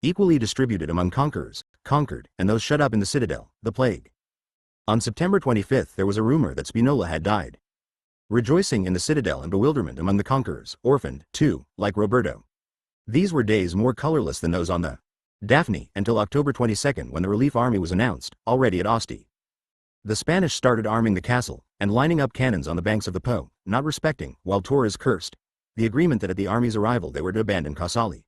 equally distributed among conquerors, conquered, and those shut up in the citadel, the plague. On September 25th there was a rumor that Spinola had died. Rejoicing in the citadel and bewilderment among the conquerors, orphaned, too, like Roberto. These were days more colorless than those on the Daphne until October 22nd when the relief army was announced, already at Asti. The Spanish started arming the castle, and lining up cannons on the banks of the Po, not respecting, while Torres cursed, the agreement that at the army's arrival they were to abandon Casale.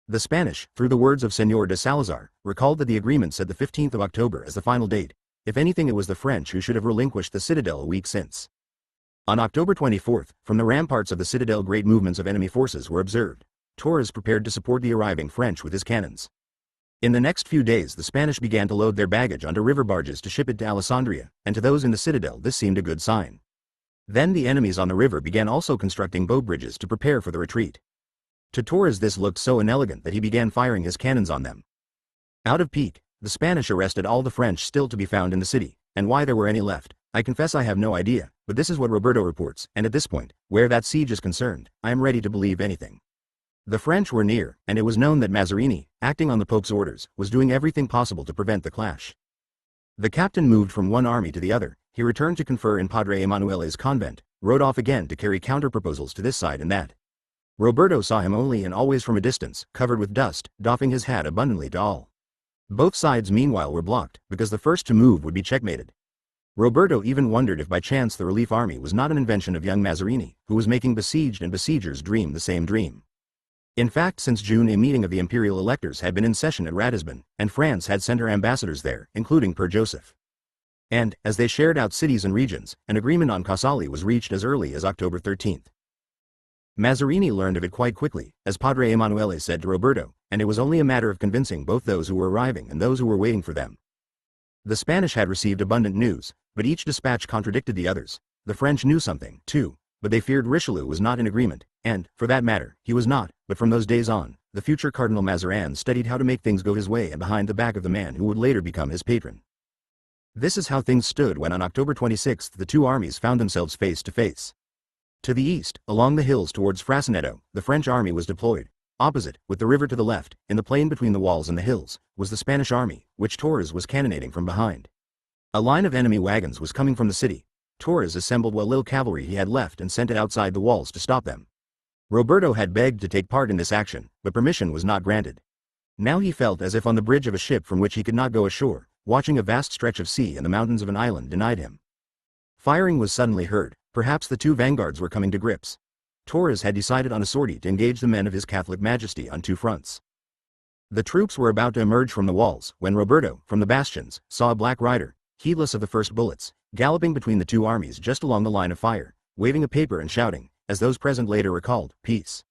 The Spanish, through the words of Señor de Salazar, recalled that the agreement said the 15th of October as the final date. If anything, it was the French who should have relinquished the citadel a week since. On October 24th, from the ramparts of the citadel great movements of enemy forces were observed. Torres prepared to support the arriving French with his cannons. In the next few days the Spanish began to load their baggage onto river barges to ship it to Alessandria, and to those in the citadel this seemed a good sign. Then the enemies on the river began also constructing boat bridges to prepare for the retreat. To Torres this looked so inelegant that he began firing his cannons on them. Out of pique, the Spanish arrested all the French still to be found in the city, and why there were any left, I confess I have no idea, but this is what Roberto reports, and at this point, where that siege is concerned, I am ready to believe anything. The French were near, and it was known that Mazarini, acting on the Pope's orders, was doing everything possible to prevent the clash. The captain moved from one army to the other, he returned to confer in Padre Emanuele's convent, rode off again to carry counter-proposals to this side and that. Roberto saw him only and always from a distance, covered with dust, doffing his hat abundantly to all. Both sides meanwhile were blocked, because the first to move would be checkmated. Roberto even wondered if by chance the relief army was not an invention of young Mazarini, who was making besieged and besiegers dream the same dream. In fact, since June a meeting of the imperial electors had been in session at Ratisbon, and France had sent her ambassadors there, including Per Joseph. And, as they shared out cities and regions, an agreement on Casale was reached as early as October 13th. Mazarini learned of it quite quickly, as Padre Emanuele said to Roberto, and it was only a matter of convincing both those who were arriving and those who were waiting for them. The Spanish had received abundant news, but each dispatch contradicted the others. The French knew something, too, but they feared Richelieu was not in agreement, and, for that matter, he was not, but from those days on, the future Cardinal Mazarin studied how to make things go his way and behind the back of the man who would later become his patron. This is how things stood when on October 26th the two armies found themselves face to face. To the east, along the hills towards Frassinetto, the French army was deployed. Opposite, with the river to the left, in the plain between the walls and the hills, was the Spanish army, which Torres was cannonading from behind. A line of enemy wagons was coming from the city. Torres assembled what little cavalry he had left and sent it outside the walls to stop them. Roberto had begged to take part in this action, but permission was not granted. Now he felt as if on the bridge of a ship from which he could not go ashore, watching a vast stretch of sea and the mountains of an island denied him. Firing was suddenly heard, perhaps the two vanguards were coming to grips. Torres had decided on a sortie to engage the men of His Catholic Majesty on two fronts. The troops were about to emerge from the walls, when Roberto, from the bastions, saw a black rider, heedless of the first bullets, galloping between the two armies just along the line of fire, waving a paper and shouting, as those present later recalled, "Peace!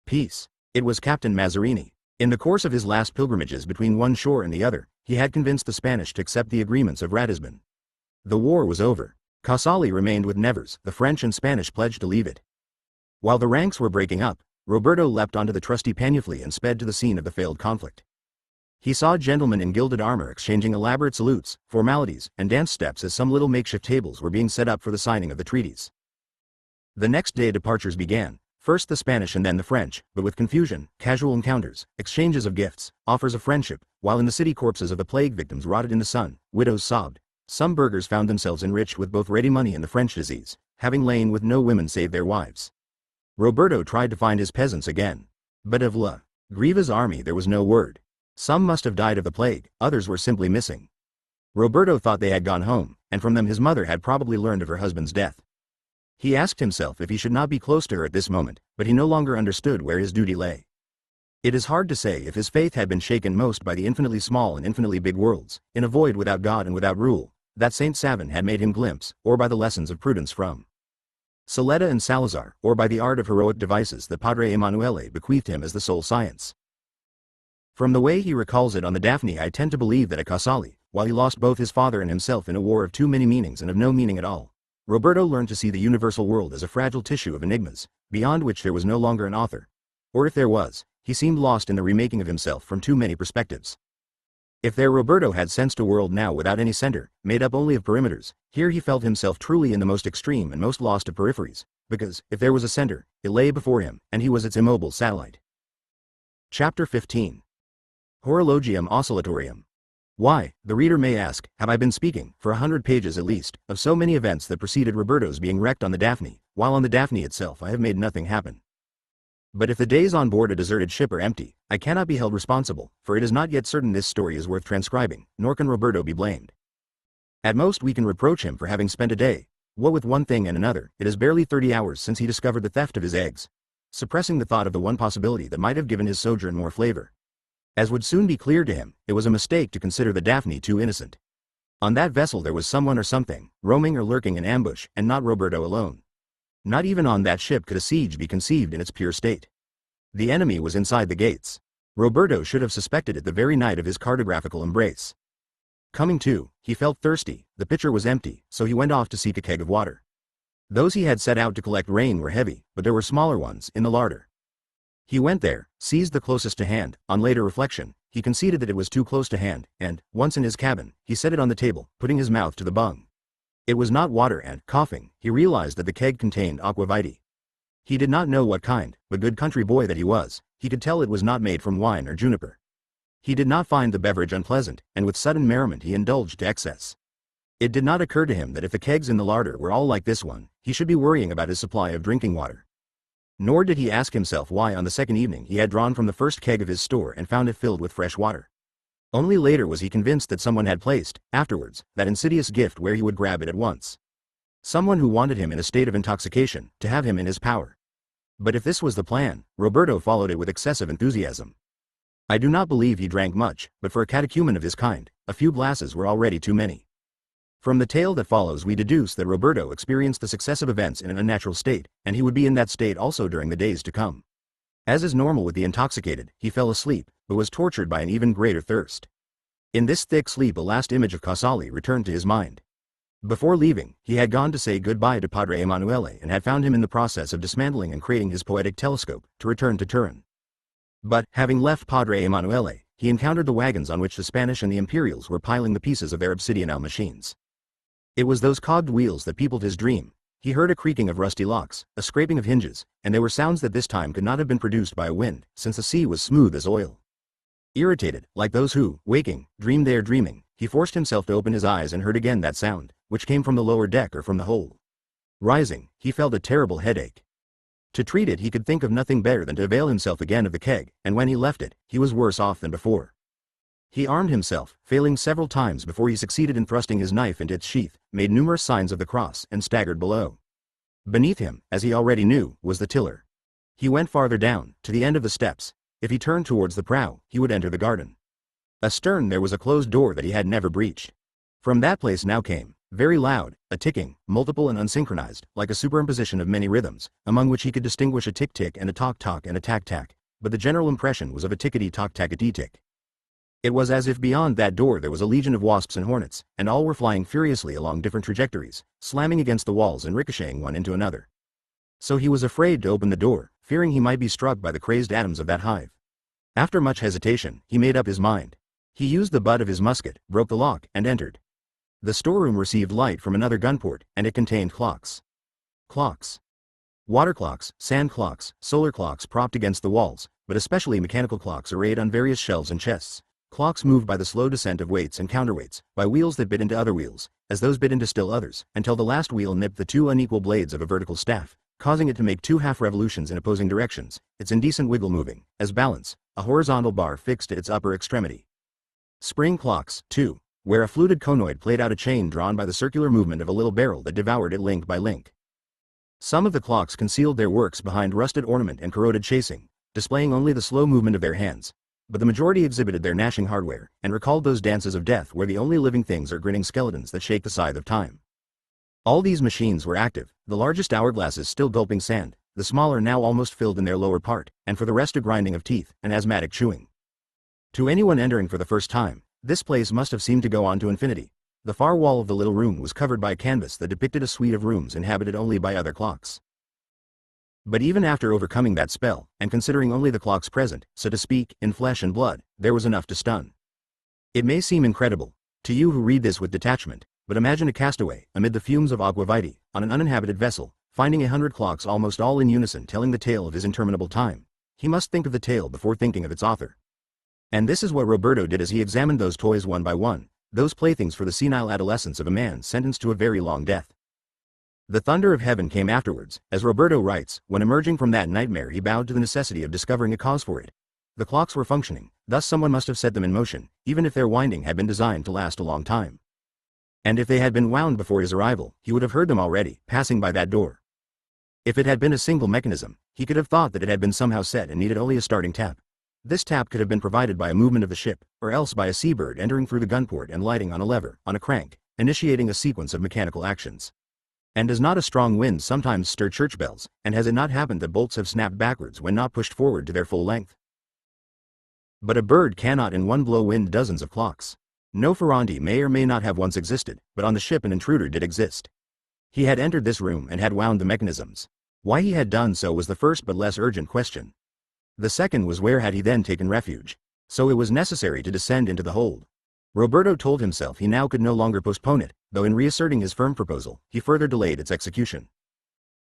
Peace!" It was Captain Mazarini. In the course of his last pilgrimages between one shore and the other, he had convinced the Spanish to accept the agreements of Ratisbon. The war was over. Casale remained with Nevers, the French and Spanish pledged to leave it. While the ranks were breaking up, Roberto leapt onto the trusty Panufli and sped to the scene of the failed conflict. He saw gentlemen in gilded armor exchanging elaborate salutes, formalities, and dance steps as some little makeshift tables were being set up for the signing of the treaties. The next day departures began, first the Spanish and then the French, but with confusion, casual encounters, exchanges of gifts, offers of friendship, while in the city corpses of the plague victims rotted in the sun, widows sobbed. Some burghers found themselves enriched with both ready money and the French disease, having lain with no women save their wives. Roberto tried to find his peasants again. But of La Griva's army there was no word. Some must have died of the plague, others were simply missing. Roberto thought they had gone home, and from them his mother had probably learned of her husband's death. He asked himself if he should not be close to her at this moment, but he no longer understood where his duty lay. It is hard to say if his faith had been shaken most by the infinitely small and infinitely big worlds, in a void without God and without rule, that Saint Savin had made him glimpse, or by the lessons of prudence from Saletta and Salazar, or by the art of heroic devices that Padre Emanuele bequeathed him as the sole science. From the way he recalls it on the Daphne, I tend to believe that at Casale, while he lost both his father and himself in a war of too many meanings and of no meaning at all, Roberto learned to see the universal world as a fragile tissue of enigmas, beyond which there was no longer an author. Or if there was, he seemed lost in the remaking of himself from too many perspectives. If there Roberto had sensed a world now without any center, made up only of perimeters, here he felt himself truly in the most extreme and most lost of peripheries, because, if there was a center, it lay before him, and he was its immobile satellite. Chapter 15. Horologium Oscillatorium. Why, the reader may ask, have I been speaking, for 100 pages at least, of so many events that preceded Roberto's being wrecked on the Daphne, while on the Daphne itself I have made nothing happen? But if the days on board a deserted ship are empty, I cannot be held responsible, for it is not yet certain this story is worth transcribing, nor can Roberto be blamed. At most we can reproach him for having spent a day, what with one thing and another. It is barely 30 hours since he discovered the theft of his eggs, suppressing the thought of the one possibility that might have given his sojourn more flavor. As would soon be clear to him, it was a mistake to consider the Daphne too innocent. On that vessel there was someone or something, roaming or lurking in ambush, and not Roberto alone. Not even on that ship could a siege be conceived in its pure state. The enemy was inside the gates. Roberto should have suspected it the very night of his cartographical embrace. Coming to, he felt thirsty, the pitcher was empty, so he went off to seek a keg of water. Those he had set out to collect rain were heavy, but there were smaller ones in the larder. He went there, seized the closest to hand. On later reflection, he conceded that it was too close to hand, and, once in his cabin, he set it on the table, putting his mouth to the bung. It was not water and, coughing, he realized that the keg contained aqua vitae. He did not know what kind, but good country boy that he was, he could tell it was not made from wine or juniper. He did not find the beverage unpleasant, and with sudden merriment he indulged to excess. It did not occur to him that if the kegs in the larder were all like this one, he should be worrying about his supply of drinking water. Nor did he ask himself why on the second evening he had drawn from the first keg of his store and found it filled with fresh water. Only later was he convinced that someone had placed, afterwards, that insidious gift where he would grab it at once. Someone who wanted him in a state of intoxication, to have him in his power. But if this was the plan, Roberto followed it with excessive enthusiasm. I do not believe he drank much, but for a catechumen of his kind, a few glasses were already too many. From the tale that follows we deduce that Roberto experienced the successive events in an unnatural state, and he would be in that state also during the days to come. As is normal with the intoxicated, he fell asleep, but was tortured by an even greater thirst. In this thick sleep a last image of Casali returned to his mind. Before leaving, he had gone to say goodbye to Padre Emanuele and had found him in the process of dismantling and creating his poetic telescope, to return to Turin. But, having left Padre Emanuele, he encountered the wagons on which the Spanish and the Imperials were piling the pieces of their obsidianal machines. It was those cogged wheels that peopled his dream. He heard a creaking of rusty locks, a scraping of hinges, and they were sounds that this time could not have been produced by a wind, since the sea was smooth as oil. Irritated, like those who, waking, dream they are dreaming, he forced himself to open his eyes and heard again that sound, which came from the lower deck or from the hold. Rising, he felt a terrible headache. To treat it he could think of nothing better than to avail himself again of the keg, and when he left it, he was worse off than before. He armed himself, failing several times before he succeeded in thrusting his knife into its sheath, made numerous signs of the cross, and staggered below. Beneath him, as he already knew, was the tiller. He went farther down, to the end of the steps. If he turned towards the prow, he would enter the garden. Astern there was a closed door that he had never breached. From that place now came, very loud, a ticking, multiple and unsynchronized, like a superimposition of many rhythms, among which he could distinguish a tick-tick and a talk-talk and a tack-tack, but the general impression was of a tickety-tock-tackety-tick. It was as if beyond that door there was a legion of wasps and hornets, and all were flying furiously along different trajectories, slamming against the walls and ricocheting one into another. So he was afraid to open the door, fearing he might be struck by the crazed atoms of that hive. After much hesitation, he made up his mind. He used the butt of his musket, broke the lock, and entered. The storeroom received light from another gunport, and it contained clocks. Clocks. Water clocks, sand clocks, solar clocks propped against the walls, but especially mechanical clocks arrayed on various shelves and chests. Clocks moved by the slow descent of weights and counterweights, by wheels that bit into other wheels, as those bit into still others, until the last wheel nipped the two unequal blades of a vertical staff, causing it to make two half revolutions in opposing directions, its indecent wiggle moving, as balance, a horizontal bar fixed at its upper extremity. Spring clocks, too, where a fluted conoid played out a chain drawn by the circular movement of a little barrel that devoured it link by link. Some of the clocks concealed their works behind rusted ornament and corroded chasing, displaying only the slow movement of their hands, but the majority exhibited their gnashing hardware, and recalled those dances of death where the only living things are grinning skeletons that shake the scythe of time. All these machines were active, the largest hourglasses still gulping sand, the smaller now almost filled in their lower part, and for the rest a grinding of teeth, and asthmatic chewing. To anyone entering for the first time, this place must have seemed to go on to infinity. The far wall of the little room was covered by a canvas that depicted a suite of rooms inhabited only by other clocks. But even after overcoming that spell, and considering only the clocks present, so to speak, in flesh and blood, there was enough to stun. It may seem incredible, to you who read this with detachment, but imagine a castaway, amid the fumes of aqua vitae, on an uninhabited vessel, finding 100 clocks almost all in unison telling the tale of his interminable time. He must think of the tale before thinking of its author. And this is what Roberto did as he examined those toys one by one, those playthings for the senile adolescence of a man sentenced to a very long death. The thunder of heaven came afterwards, as Roberto writes, when emerging from that nightmare he bowed to the necessity of discovering a cause for it. The clocks were functioning, thus someone must have set them in motion, even if their winding had been designed to last a long time. And if they had been wound before his arrival, he would have heard them already, passing by that door. If it had been a single mechanism, he could have thought that it had been somehow set and needed only a starting tap. This tap could have been provided by a movement of the ship, or else by a seabird entering through the gunport and lighting on a lever, on a crank, initiating a sequence of mechanical actions. And does not a strong wind sometimes stir church bells, and has it not happened that bolts have snapped backwards when not pushed forward to their full length? But a bird cannot in one blow wind dozens of clocks. No Ferranti may or may not have once existed, but on the ship an intruder did exist. He had entered this room and had wound the mechanisms. Why he had done so was the first but less urgent question. The second was where had he then taken refuge. So it was necessary to descend into the hold. Roberto told himself he now could no longer postpone it, though in reasserting his firm proposal, he further delayed its execution.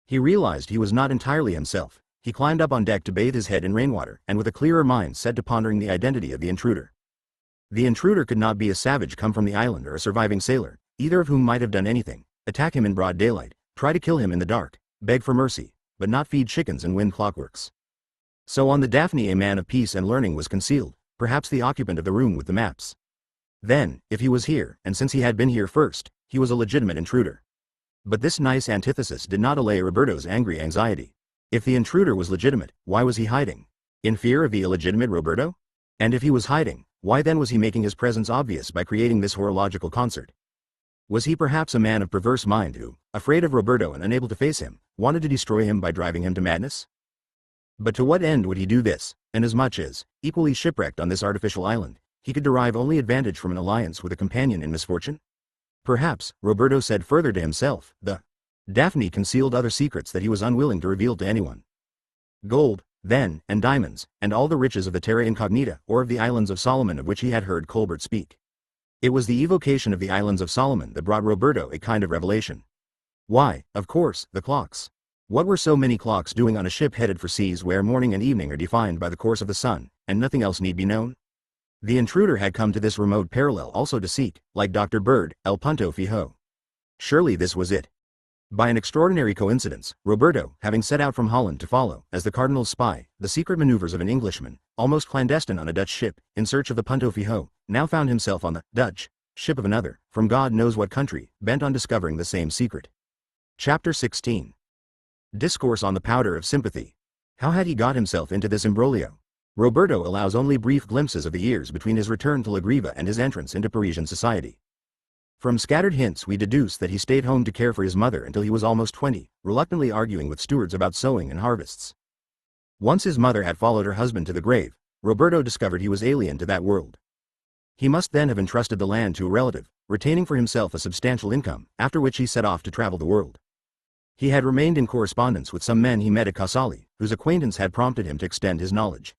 He realized he was not entirely himself. He climbed up on deck to bathe his head in rainwater, and with a clearer mind set to pondering the identity of the intruder. The intruder could not be a savage come from the island or a surviving sailor, either of whom might have done anything: attack him in broad daylight, try to kill him in the dark, beg for mercy, but not feed chickens and wind clockworks. So on the Daphne a man of peace and learning was concealed, perhaps the occupant of the room with the maps. Then, if he was here, and since he had been here first, he was a legitimate intruder. But this nice antithesis did not allay Roberto's angry anxiety. If the intruder was legitimate, why was he hiding? In fear of the illegitimate Roberto? And if he was hiding, why then was he making his presence obvious by creating this horological concert? Was he perhaps a man of perverse mind who, afraid of Roberto and unable to face him, wanted to destroy him by driving him to madness? But to what end would he do this, inasmuch as, equally shipwrecked on this artificial island, he could derive only advantage from an alliance with a companion in misfortune? Perhaps, Roberto said further to himself, the Daphne concealed other secrets that he was unwilling to reveal to anyone. Gold, then, and diamonds, and all the riches of the Terra Incognita, or of the Islands of Solomon of which he had heard Colbert speak. It was the evocation of the Islands of Solomon that brought Roberto a kind of revelation. Why, of course, the clocks. What were so many clocks doing on a ship headed for seas where morning and evening are defined by the course of the sun, and nothing else need be known? The intruder had come to this remote parallel also to seek, like Dr. Bird, El Punto Fijo. Surely this was it. By an extraordinary coincidence, Roberto, having set out from Holland to follow, as the Cardinal's spy, the secret maneuvers of an Englishman, almost clandestine on a Dutch ship, in search of the Punto Fijo, now found himself on the Dutch ship of another, from God knows what country, bent on discovering the same secret. Chapter 16. Discourse on the powder of sympathy. How had he got himself into this imbroglio? Roberto allows only brief glimpses of the years between his return to La Griva and his entrance into Parisian society. From scattered hints we deduce that he stayed home to care for his mother until he was almost 20, reluctantly arguing with stewards about sowing and harvests. Once his mother had followed her husband to the grave, Roberto discovered he was alien to that world. He must then have entrusted the land to a relative, retaining for himself a substantial income, after which he set off to travel the world. He had remained in correspondence with some men he met at Casale, whose acquaintance had prompted him to extend his knowledge.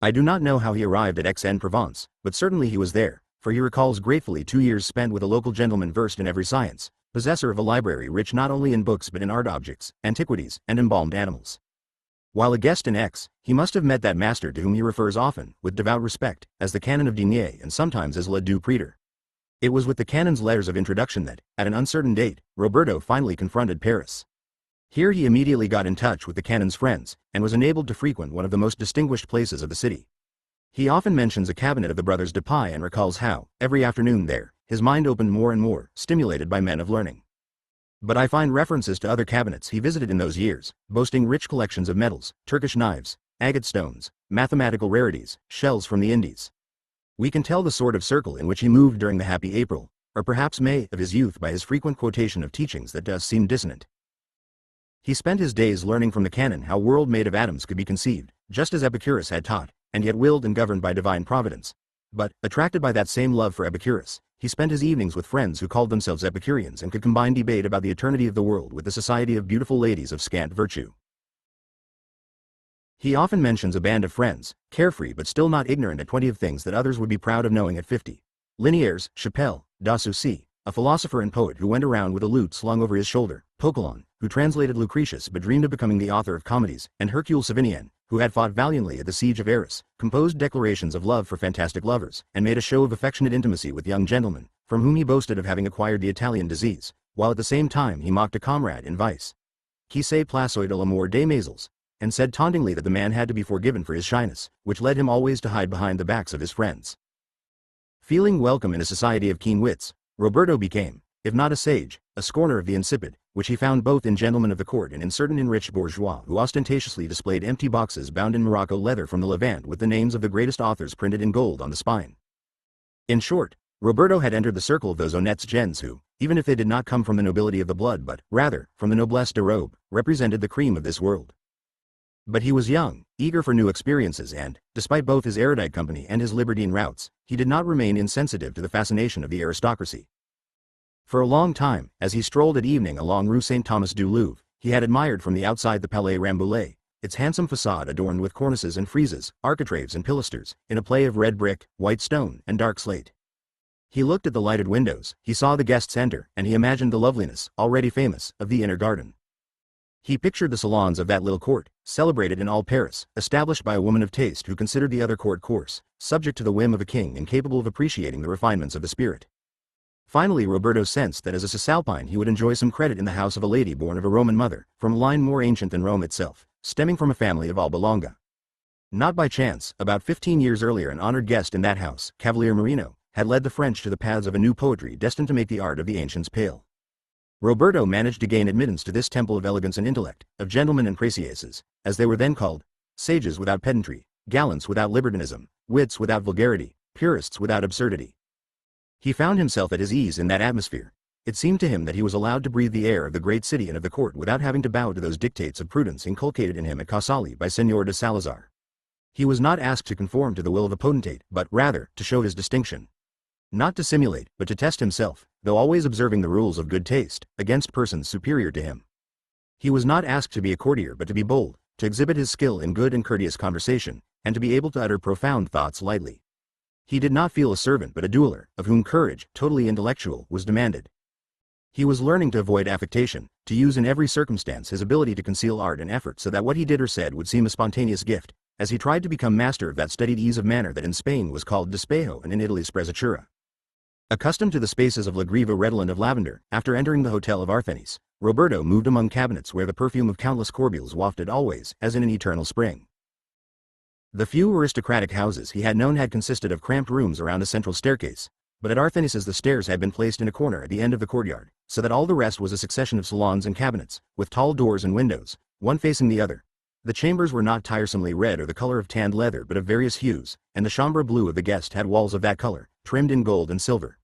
I do not know how he arrived at Aix-en-Provence, but certainly he was there, for he recalls gratefully 2 years spent with a local gentleman versed in every science, possessor of a library rich not only in books but in art objects, antiquities, and embalmed animals. While a guest in Aix, he must have met that master to whom he refers often, with devout respect, as the Canon of Digne and sometimes as Le Doux Prétor. It was with the canon's letters of introduction that, at an uncertain date, Roberto finally confronted Paris. Here he immediately got in touch with the canon's friends, and was enabled to frequent one of the most distinguished places of the city. He often mentions a cabinet of the brothers de Pai and recalls how, every afternoon there, his mind opened more and more, stimulated by men of learning. But I find references to other cabinets he visited in those years, boasting rich collections of medals, Turkish knives, agate stones, mathematical rarities, shells from the Indies. We can tell the sort of circle in which he moved during the happy April, or perhaps May, of his youth by his frequent quotation of teachings that does seem dissonant. He spent his days learning from the canon how world made of atoms could be conceived, just as Epicurus had taught, and yet willed and governed by divine providence. But, attracted by that same love for Epicurus, he spent his evenings with friends who called themselves Epicureans and could combine debate about the eternity of the world with the society of beautiful ladies of scant virtue. He often mentions a band of friends, carefree but still not ignorant at 20 of things that others would be proud of knowing at 50. Liniers, Chapelle, Dessoucy, a philosopher and poet who went around with a lute slung over his shoulder, Poquelin, who translated Lucretius but dreamed of becoming the author of comedies, and Hercule Savinien, who had fought valiantly at the siege of Arras, composed declarations of love for fantastic lovers, and made a show of affectionate intimacy with young gentlemen, from whom he boasted of having acquired the Italian disease, while at the same time he mocked a comrade in vice. Qui se plaçoit de l'amour des maisels, and said tauntingly that the man had to be forgiven for his shyness, which led him always to hide behind the backs of his friends. Feeling welcome in a society of keen wits, Roberto became, if not a sage, a scorner of the insipid, which he found both in gentlemen of the court and in certain enriched bourgeois who ostentatiously displayed empty boxes bound in Morocco leather from the Levant with the names of the greatest authors printed in gold on the spine. In short, Roberto had entered the circle of those honnêtes gens who, even if they did not come from the nobility of the blood but, rather, from the noblesse de robe, represented the cream of this world. But he was young, eager for new experiences and, despite both his erudite company and his libertine routes, he did not remain insensitive to the fascination of the aristocracy. For a long time, as he strolled at evening along Rue Saint-Thomas du Louvre, he had admired from the outside the Palais Rambouillet, its handsome facade adorned with cornices and friezes, architraves and pilasters, in a play of red brick, white stone, and dark slate. He looked at the lighted windows, he saw the guests enter, and he imagined the loveliness, already famous, of the inner garden. He pictured the salons of that little court, celebrated in all Paris, established by a woman of taste who considered the other court coarse, subject to the whim of a king incapable of appreciating the refinements of the spirit. Finally Roberto sensed that as a Cisalpine he would enjoy some credit in the house of a lady born of a Roman mother, from a line more ancient than Rome itself, stemming from a family of Alba Longa. Not by chance, about 15 years earlier an honored guest in that house, Cavalier Marino, had led the French to the paths of a new poetry destined to make the art of the ancients pale. Roberto managed to gain admittance to this temple of elegance and intellect, of gentlemen and précieuses, as they were then called, sages without pedantry, gallants without libertinism, wits without vulgarity, purists without absurdity. He found himself at his ease in that atmosphere. It seemed to him that he was allowed to breathe the air of the great city and of the court without having to bow to those dictates of prudence inculcated in him at Casale by Señor de Salazar. He was not asked to conform to the will of a potentate, but, rather, to show his distinction. Not to simulate, but to test himself, though always observing the rules of good taste, against persons superior to him. He was not asked to be a courtier but to be bold, to exhibit his skill in good and courteous conversation, and to be able to utter profound thoughts lightly. He did not feel a servant but a dueler, of whom courage, totally intellectual, was demanded. He was learning to avoid affectation, to use in every circumstance his ability to conceal art and effort so that what he did or said would seem a spontaneous gift, as he tried to become master of that studied ease of manner that in Spain was called despejo and in Italy sprezzatura. Accustomed to the spaces of La Griva redolent of lavender, after entering the Hotel of Arthenis, Roberto moved among cabinets where the perfume of countless corbeils wafted always, as in an eternal spring. The few aristocratic houses he had known had consisted of cramped rooms around a central staircase, but at Arthenis's the stairs had been placed in a corner at the end of the courtyard, so that all the rest was a succession of salons and cabinets, with tall doors and windows, one facing the other. The chambers were not tiresomely red or the color of tanned leather but of various hues, and the chambre bleue of the guest had walls of that color, trimmed in gold and silver.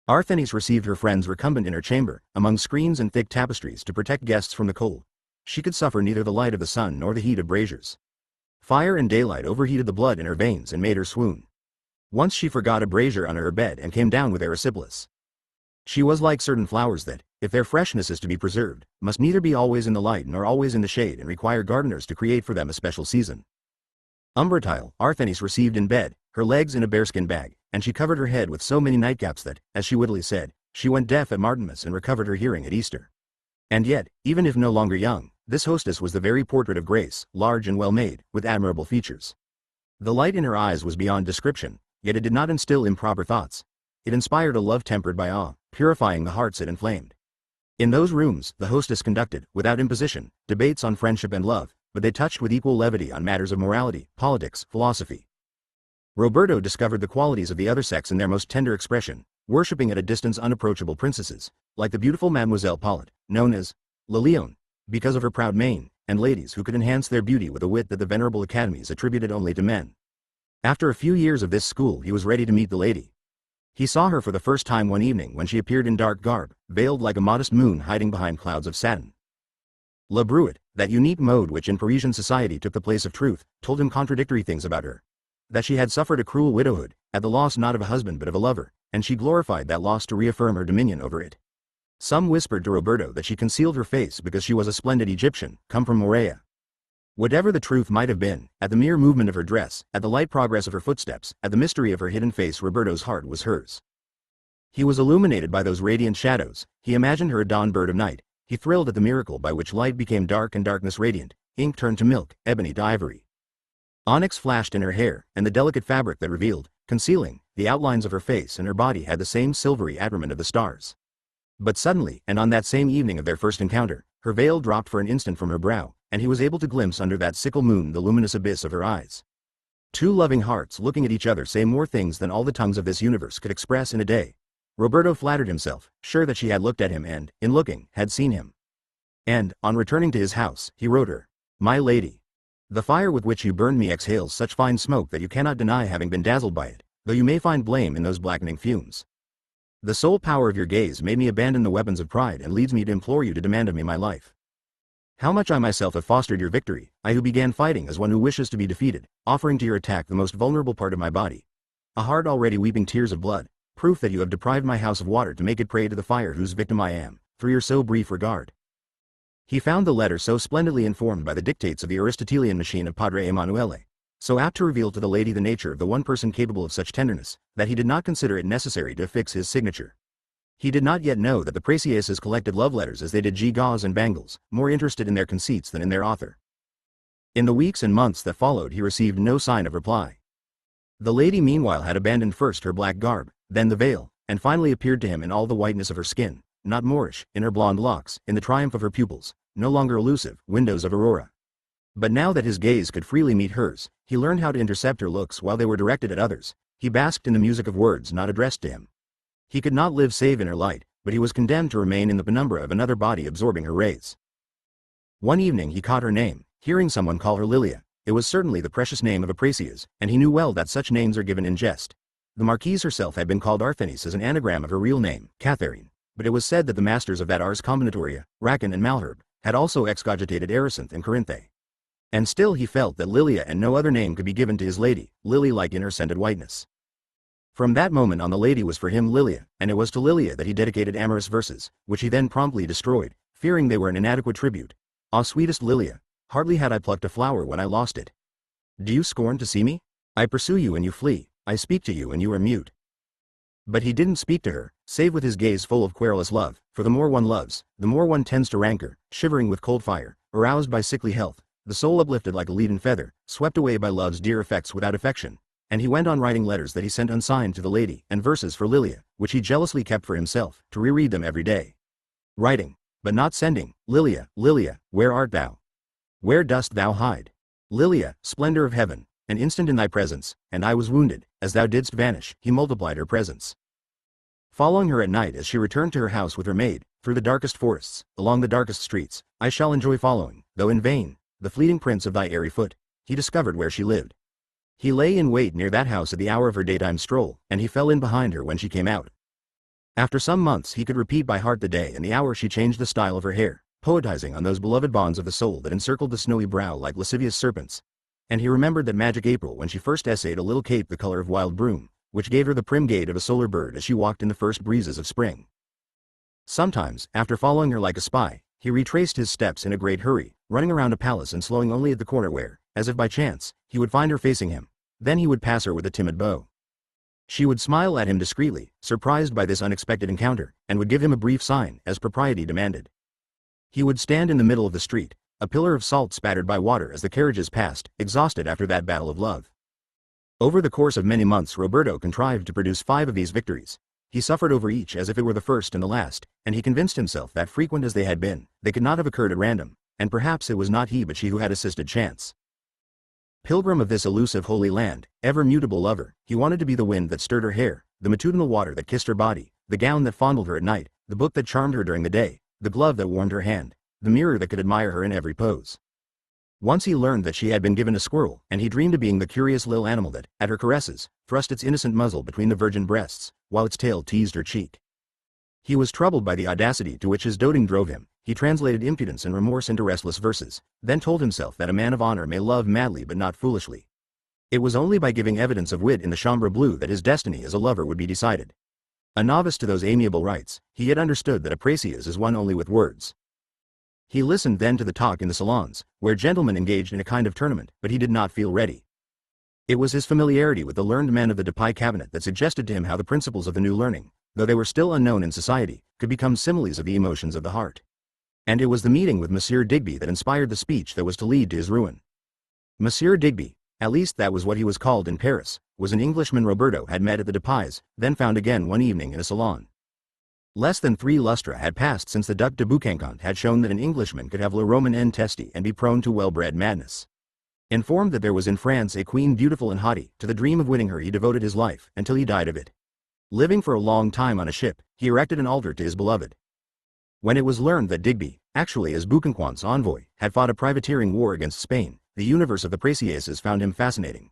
Arthenis received her friends recumbent in her chamber, among screens and thick tapestries to protect guests from the cold. She could suffer neither the light of the sun nor the heat of braziers. Fire and daylight overheated the blood in her veins and made her swoon. Once she forgot a brazier under her bed and came down with erysipelas. She was like certain flowers that, if their freshness is to be preserved, must neither be always in the light nor always in the shade and require gardeners to create for them a special season. Umbratile, Arthenis received in bed, her legs in a bearskin bag, and she covered her head with so many nightcaps that, as she wittily said, she went deaf at Martinmas and recovered her hearing at Easter. And yet, even if no longer young, this hostess was the very portrait of grace, large and well made, with admirable features. The light in her eyes was beyond description, yet it did not instill improper thoughts. It inspired a love tempered by awe, purifying the hearts it inflamed. In those rooms, the hostess conducted, without imposition, debates on friendship and love, but they touched with equal levity on matters of morality, politics, philosophy. Roberto discovered the qualities of the other sex in their most tender expression, worshipping at a distance unapproachable princesses, like the beautiful Mademoiselle Paulette, known as La Lionne, because of her proud mien, and ladies who could enhance their beauty with a wit that the venerable academies attributed only to men. After a few years of this school he was ready to meet the lady. He saw her for the first time one evening when she appeared in dark garb, veiled like a modest moon hiding behind clouds of satin. La Brouette, that unique mode which in Parisian society took the place of truth, told him contradictory things about her. That she had suffered a cruel widowhood, at the loss not of a husband but of a lover, and she glorified that loss to reaffirm her dominion over it. Some whispered to Roberto that she concealed her face because she was a splendid Egyptian, come from Morea. Whatever the truth might have been, at the mere movement of her dress, at the light progress of her footsteps, at the mystery of her hidden face, Roberto's heart was hers. He was illuminated by those radiant shadows, he imagined her a dawn bird of night, he thrilled at the miracle by which light became dark and darkness radiant, ink turned to milk, ebony to ivory. Onyx flashed in her hair, and the delicate fabric that revealed, concealing, the outlines of her face and her body had the same silvery adornment of the stars. But suddenly, and on that same evening of their first encounter, her veil dropped for an instant from her brow, and he was able to glimpse under that sickle moon the luminous abyss of her eyes. Two loving hearts looking at each other say more things than all the tongues of this universe could express in a day. Roberto flattered himself, sure that she had looked at him and, in looking, had seen him. And, on returning to his house, he wrote her, "My lady, the fire with which you burned me exhales such fine smoke that you cannot deny having been dazzled by it, though you may find blame in those blackening fumes. The sole power of your gaze made me abandon the weapons of pride and leads me to implore you to demand of me my life. How much I myself have fostered your victory, I who began fighting as one who wishes to be defeated, offering to your attack the most vulnerable part of my body. A heart already weeping tears of blood, proof that you have deprived my house of water to make it prey to the fire whose victim I am, through your so brief regard." He found the letter so splendidly informed by the dictates of the Aristotelian machine of Padre Emanuele, so apt to reveal to the lady the nature of the one person capable of such tenderness, that he did not consider it necessary to affix his signature. He did not yet know that the Preciases collected love letters as they did gewgaws and bangles, more interested in their conceits than in their author. In the weeks and months that followed he received no sign of reply. The lady meanwhile had abandoned first her black garb, then the veil, and finally appeared to him in all the whiteness of her skin, not Moorish, in her blonde locks, in the triumph of her pupils, no longer elusive, windows of Aurora. But now that his gaze could freely meet hers, he learned how to intercept her looks while they were directed at others. He basked in the music of words not addressed to him. He could not live save in her light, but he was condemned to remain in the penumbra of another body absorbing her rays. One evening he caught her name, hearing someone call her Lilia. It was certainly the precious name of a Precias, and he knew well that such names are given in jest. The Marquise herself had been called Arthenis as an anagram of her real name, Catherine, but it was said that the masters of that ars combinatoria, Racan and Malherbe, had also excogitated Erysinth and Corinthe. And still he felt that Lilia and no other name could be given to his lady, lily-like in her scented whiteness. From that moment on the lady was for him Lilia, and it was to Lilia that he dedicated amorous verses, which he then promptly destroyed, fearing they were an inadequate tribute. "Ah, sweetest Lilia, hardly had I plucked a flower when I lost it. Do you scorn to see me? I pursue you and you flee, I speak to you and you are mute." But he didn't speak to her, save with his gaze full of querulous love, for the more one loves, the more one tends to rancor, shivering with cold fire, aroused by sickly health, the soul uplifted like a leaden feather, swept away by love's dear effects without affection. And he went on writing letters that he sent unsigned to the lady, and verses for Lilia, which he jealously kept for himself, to reread them every day. Writing, but not sending. "Lilia, Lilia, where art thou? Where dost thou hide? Lilia, splendor of heaven, an instant in thy presence, and I was wounded, as thou didst vanish." He multiplied her presents. Following her at night as she returned to her house with her maid, through the darkest forests, along the darkest streets, I shall enjoy following, though in vain, the fleeting prints of thy airy foot. He discovered where she lived. He lay in wait near that house at the hour of her daytime stroll, and he fell in behind her when she came out. After some months he could repeat by heart the day and the hour she changed the style of her hair, poetizing on those beloved bonds of the soul that encircled the snowy brow like lascivious serpents. And he remembered that magic April when she first essayed a little cape the color of wild broom, which gave her the prim gait of a solar bird as she walked in the first breezes of spring. Sometimes, after following her like a spy, he retraced his steps in a great hurry, running around a palace and slowing only at the corner where, as if by chance, he would find her facing him. Then he would pass her with a timid bow. She would smile at him discreetly, surprised by this unexpected encounter, and would give him a brief sign, as propriety demanded. He would stand in the middle of the street, a pillar of salt spattered by water as the carriages passed, exhausted after that battle of love. Over the course of many months Roberto contrived to produce 5 of these victories. He suffered over each as if it were the first and the last, and he convinced himself that frequent as they had been, they could not have occurred at random, and perhaps it was not he but she who had assisted chance. Pilgrim of this elusive holy land, ever mutable lover, he wanted to be the wind that stirred her hair, the matutinal water that kissed her body, the gown that fondled her at night, the book that charmed her during the day, the glove that warmed her hand, the mirror that could admire her in every pose. Once he learned that she had been given a squirrel, and he dreamed of being the curious little animal that, at her caresses, thrust its innocent muzzle between the virgin breasts, while its tail teased her cheek. He was troubled by the audacity to which his doting drove him. He translated impudence and remorse into restless verses, then told himself that a man of honor may love madly but not foolishly. It was only by giving evidence of wit in the chambre bleue that his destiny as a lover would be decided. A novice to those amiable rites, he yet understood that a Precias is won only with words. He listened then to the talk in the salons, where gentlemen engaged in a kind of tournament, but he did not feel ready. It was his familiarity with the learned men of the Depay cabinet that suggested to him how the principles of the new learning, though they were still unknown in society, could become similes of the emotions of the heart. And it was the meeting with Monsieur Digby that inspired the speech that was to lead to his ruin. Monsieur Digby, at least that was what he was called in Paris, was an Englishman Roberto had met at the Depies, then found again one evening in a salon. Less than 3 lustra had passed since the Duc de Boucancan had shown that an Englishman could have le roman en testi and be prone to well-bred madness. Informed that there was in France a queen beautiful and haughty, to the dream of winning her he devoted his life, until he died of it. Living for a long time on a ship, he erected an altar to his beloved. When it was learned that Digby, actually as Boucancan's envoy, had fought a privateering war against Spain, the universe of the Précieuses found him fascinating.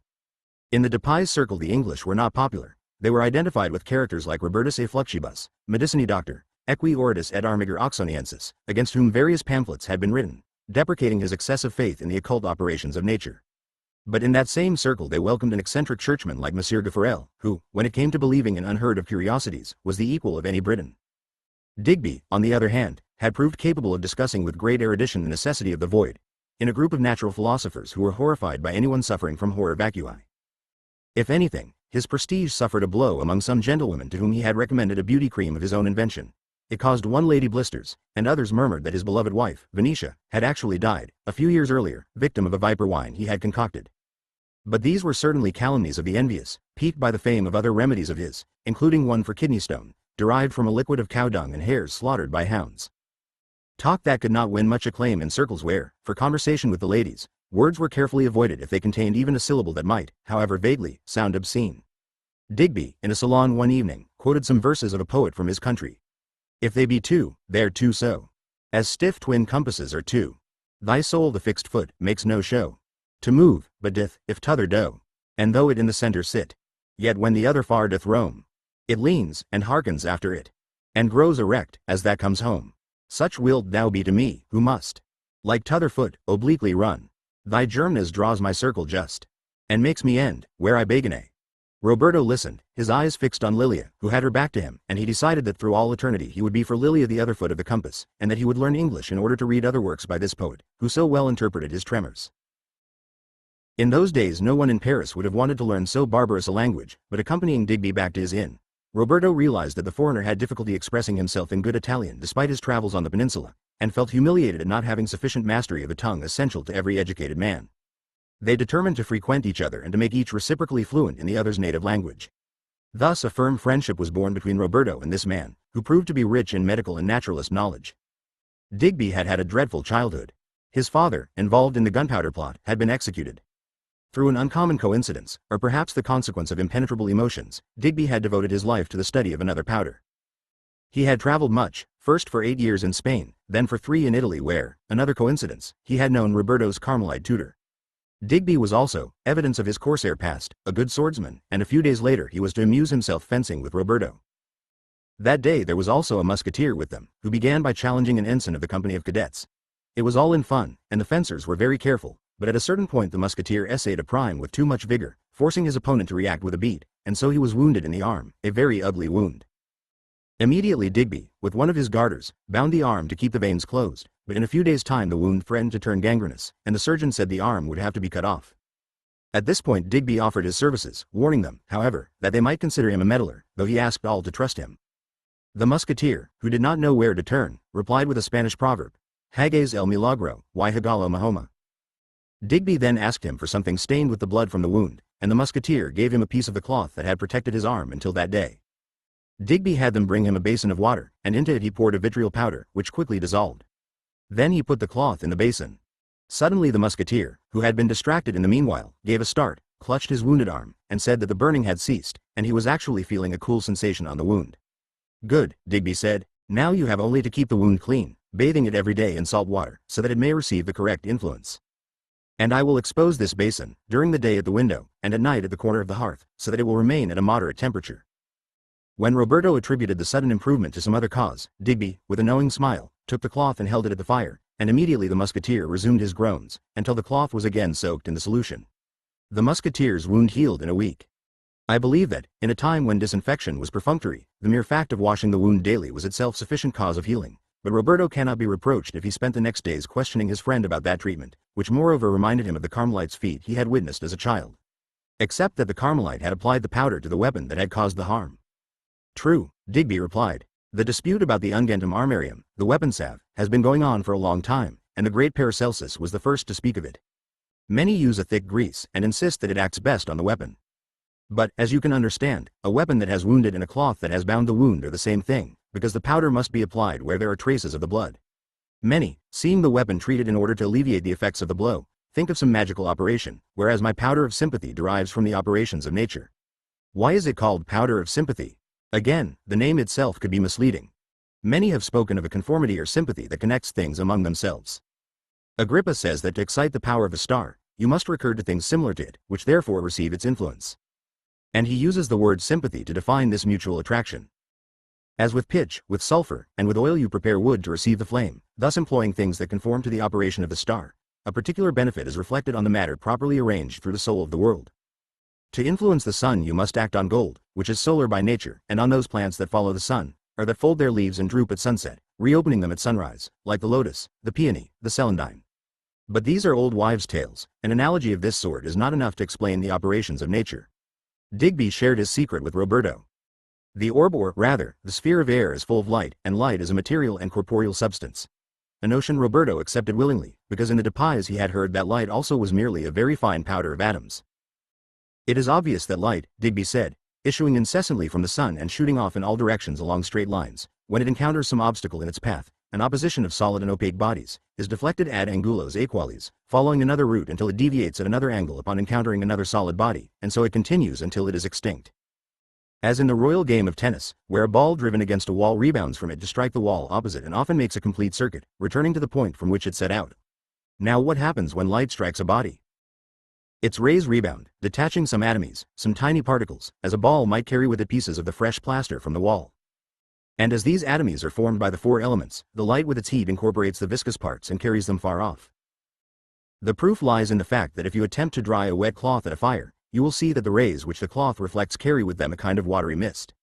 In the Depies circle the English were not popular. They were identified with characters like Robertus a Fluxibus, Medicinae Doctor, Equi Oritus et Armiger Oxoniensis, against whom various pamphlets had been written, deprecating his excessive faith in the occult operations of nature. But in that same circle they welcomed an eccentric churchman like Monsieur Gaffarel, who, when it came to believing in unheard of curiosities, was the equal of any Briton. Digby, on the other hand, had proved capable of discussing with great erudition the necessity of the void, in a group of natural philosophers who were horrified by anyone suffering from horror vacui. If anything, his prestige suffered a blow among some gentlewomen to whom he had recommended a beauty cream of his own invention. It caused one lady blisters, and others murmured that his beloved wife, Venetia, had actually died, a few years earlier, victim of a viper wine he had concocted. But these were certainly calumnies of the envious, piqued by the fame of other remedies of his, including one for kidney stone, derived from a liquid of cow dung and hares slaughtered by hounds. Talk that could not win much acclaim in circles where, for conversation with the ladies, words were carefully avoided if they contained even a syllable that might, however vaguely, sound obscene. Digby, in a salon one evening, quoted some verses of a poet from his country. If they be two, they're two so. As stiff twin compasses are two. Thy soul the fixed foot makes no show to move, but doth, if t'other do. And though it in the centre sit, yet when the other far doth roam, it leans, and hearkens after it, and grows erect, as that comes home. Such wilt thou be to me, who must, like t'other foot, obliquely run. Thy germness draws my circle just, and makes me end, where I begone. Roberto listened, his eyes fixed on Lilia, who had her back to him, and he decided that through all eternity he would be for Lilia the other foot of the compass, and that he would learn English in order to read other works by this poet, who so well interpreted his tremors. In those days no one in Paris would have wanted to learn so barbarous a language, but accompanying Digby back to his inn, Roberto realized that the foreigner had difficulty expressing himself in good Italian despite his travels on the peninsula, and felt humiliated at not having sufficient mastery of a tongue essential to every educated man. They determined to frequent each other and to make each reciprocally fluent in the other's native language. Thus a firm friendship was born between Roberto and this man, who proved to be rich in medical and naturalist knowledge. Digby had had a dreadful childhood. His father, involved in the gunpowder plot, had been executed. Through an uncommon coincidence, or perhaps the consequence of impenetrable emotions, Digby had devoted his life to the study of another powder. He had traveled much, first for 8 years in Spain, then for 3 in Italy where, another coincidence, he had known Roberto's Carmelite tutor. Digby was also, evidence of his corsair past, a good swordsman, and a few days later he was to amuse himself fencing with Roberto. That day there was also a musketeer with them, who began by challenging an ensign of the company of cadets. It was all in fun, and the fencers were very careful, but at a certain point the musketeer essayed a prime with too much vigor, forcing his opponent to react with a beat, and so he was wounded in the arm, a very ugly wound. Immediately Digby, with one of his garters, bound the arm to keep the veins closed, but in a few days' time the wound threatened to turn gangrenous, and the surgeon said the arm would have to be cut off. At this point Digby offered his services, warning them, however, that they might consider him a meddler, though he asked all to trust him. The musketeer, who did not know where to turn, replied with a Spanish proverb, Hages el milagro, y hagalo Mahoma. Digby then asked him for something stained with the blood from the wound, and the musketeer gave him a piece of the cloth that had protected his arm until that day. Digby had them bring him a basin of water, and into it he poured a vitriol powder, which quickly dissolved. Then he put the cloth in the basin. Suddenly the musketeer, who had been distracted in the meanwhile, gave a start, clutched his wounded arm, and said that the burning had ceased, and he was actually feeling a cool sensation on the wound. Good, Digby said, now you have only to keep the wound clean, bathing it every day in salt water, so that it may receive the correct influence. And I will expose this basin, during the day at the window, and at night at the corner of the hearth, so that it will remain at a moderate temperature. When Roberto attributed the sudden improvement to some other cause, Digby, with a knowing smile, took the cloth and held it at the fire, and immediately the musketeer resumed his groans, until the cloth was again soaked in the solution. The musketeer's wound healed in a week. I believe that, in a time when disinfection was perfunctory, the mere fact of washing the wound daily was itself sufficient cause of healing, but Roberto cannot be reproached if he spent the next days questioning his friend about that treatment, which moreover reminded him of the Carmelite's feat he had witnessed as a child. Except that the Carmelite had applied the powder to the weapon that had caused the harm. True, Digby replied. The dispute about the unguentum armarium, the weapon salve, has been going on for a long time, and the great Paracelsus was the first to speak of it. Many use a thick grease and insist that it acts best on the weapon. But, as you can understand, a weapon that has wounded and a cloth that has bound the wound are the same thing, because the powder must be applied where there are traces of the blood. Many, seeing the weapon treated in order to alleviate the effects of the blow, think of some magical operation, whereas my powder of sympathy derives from the operations of nature. Why is it called powder of sympathy? Again, the name itself could be misleading. Many have spoken of a conformity or sympathy that connects things among themselves. Agrippa says that to excite the power of a star, you must recur to things similar to it, which therefore receive its influence. And he uses the word sympathy to define this mutual attraction. As with pitch, with sulfur, and with oil you prepare wood to receive the flame, thus employing things that conform to the operation of the star. A particular benefit is reflected on the matter properly arranged through the soul of the world. To influence the sun you must act on gold, which is solar by nature, and on those plants that follow the sun, or that fold their leaves and droop at sunset, reopening them at sunrise, like the lotus, the peony, the celandine. But these are old wives' tales. An analogy of this sort is not enough to explain the operations of nature. Digby shared his secret with Roberto. The orb, or rather, the sphere of air, is full of light, and light is a material and corporeal substance. A notion Roberto accepted willingly, because in the Depais he had heard that light also was merely a very fine powder of atoms. It is obvious that light, Digby said, issuing incessantly from the sun and shooting off in all directions along straight lines, when it encounters some obstacle in its path, an opposition of solid and opaque bodies, is deflected ad angulos aequalis, following another route until it deviates at another angle upon encountering another solid body, and so it continues until it is extinct. As in the royal game of tennis, where a ball driven against a wall rebounds from it to strike the wall opposite and often makes a complete circuit, returning to the point from which it set out. Now what happens when light strikes a body? Its rays rebound, detaching some atomies, some tiny particles, as a ball might carry with it pieces of the fresh plaster from the wall. And as these atomies are formed by the four elements, the light with its heat incorporates the viscous parts and carries them far off. The proof lies in the fact that if you attempt to dry a wet cloth at a fire, you will see that the rays which the cloth reflects carry with them a kind of watery mist.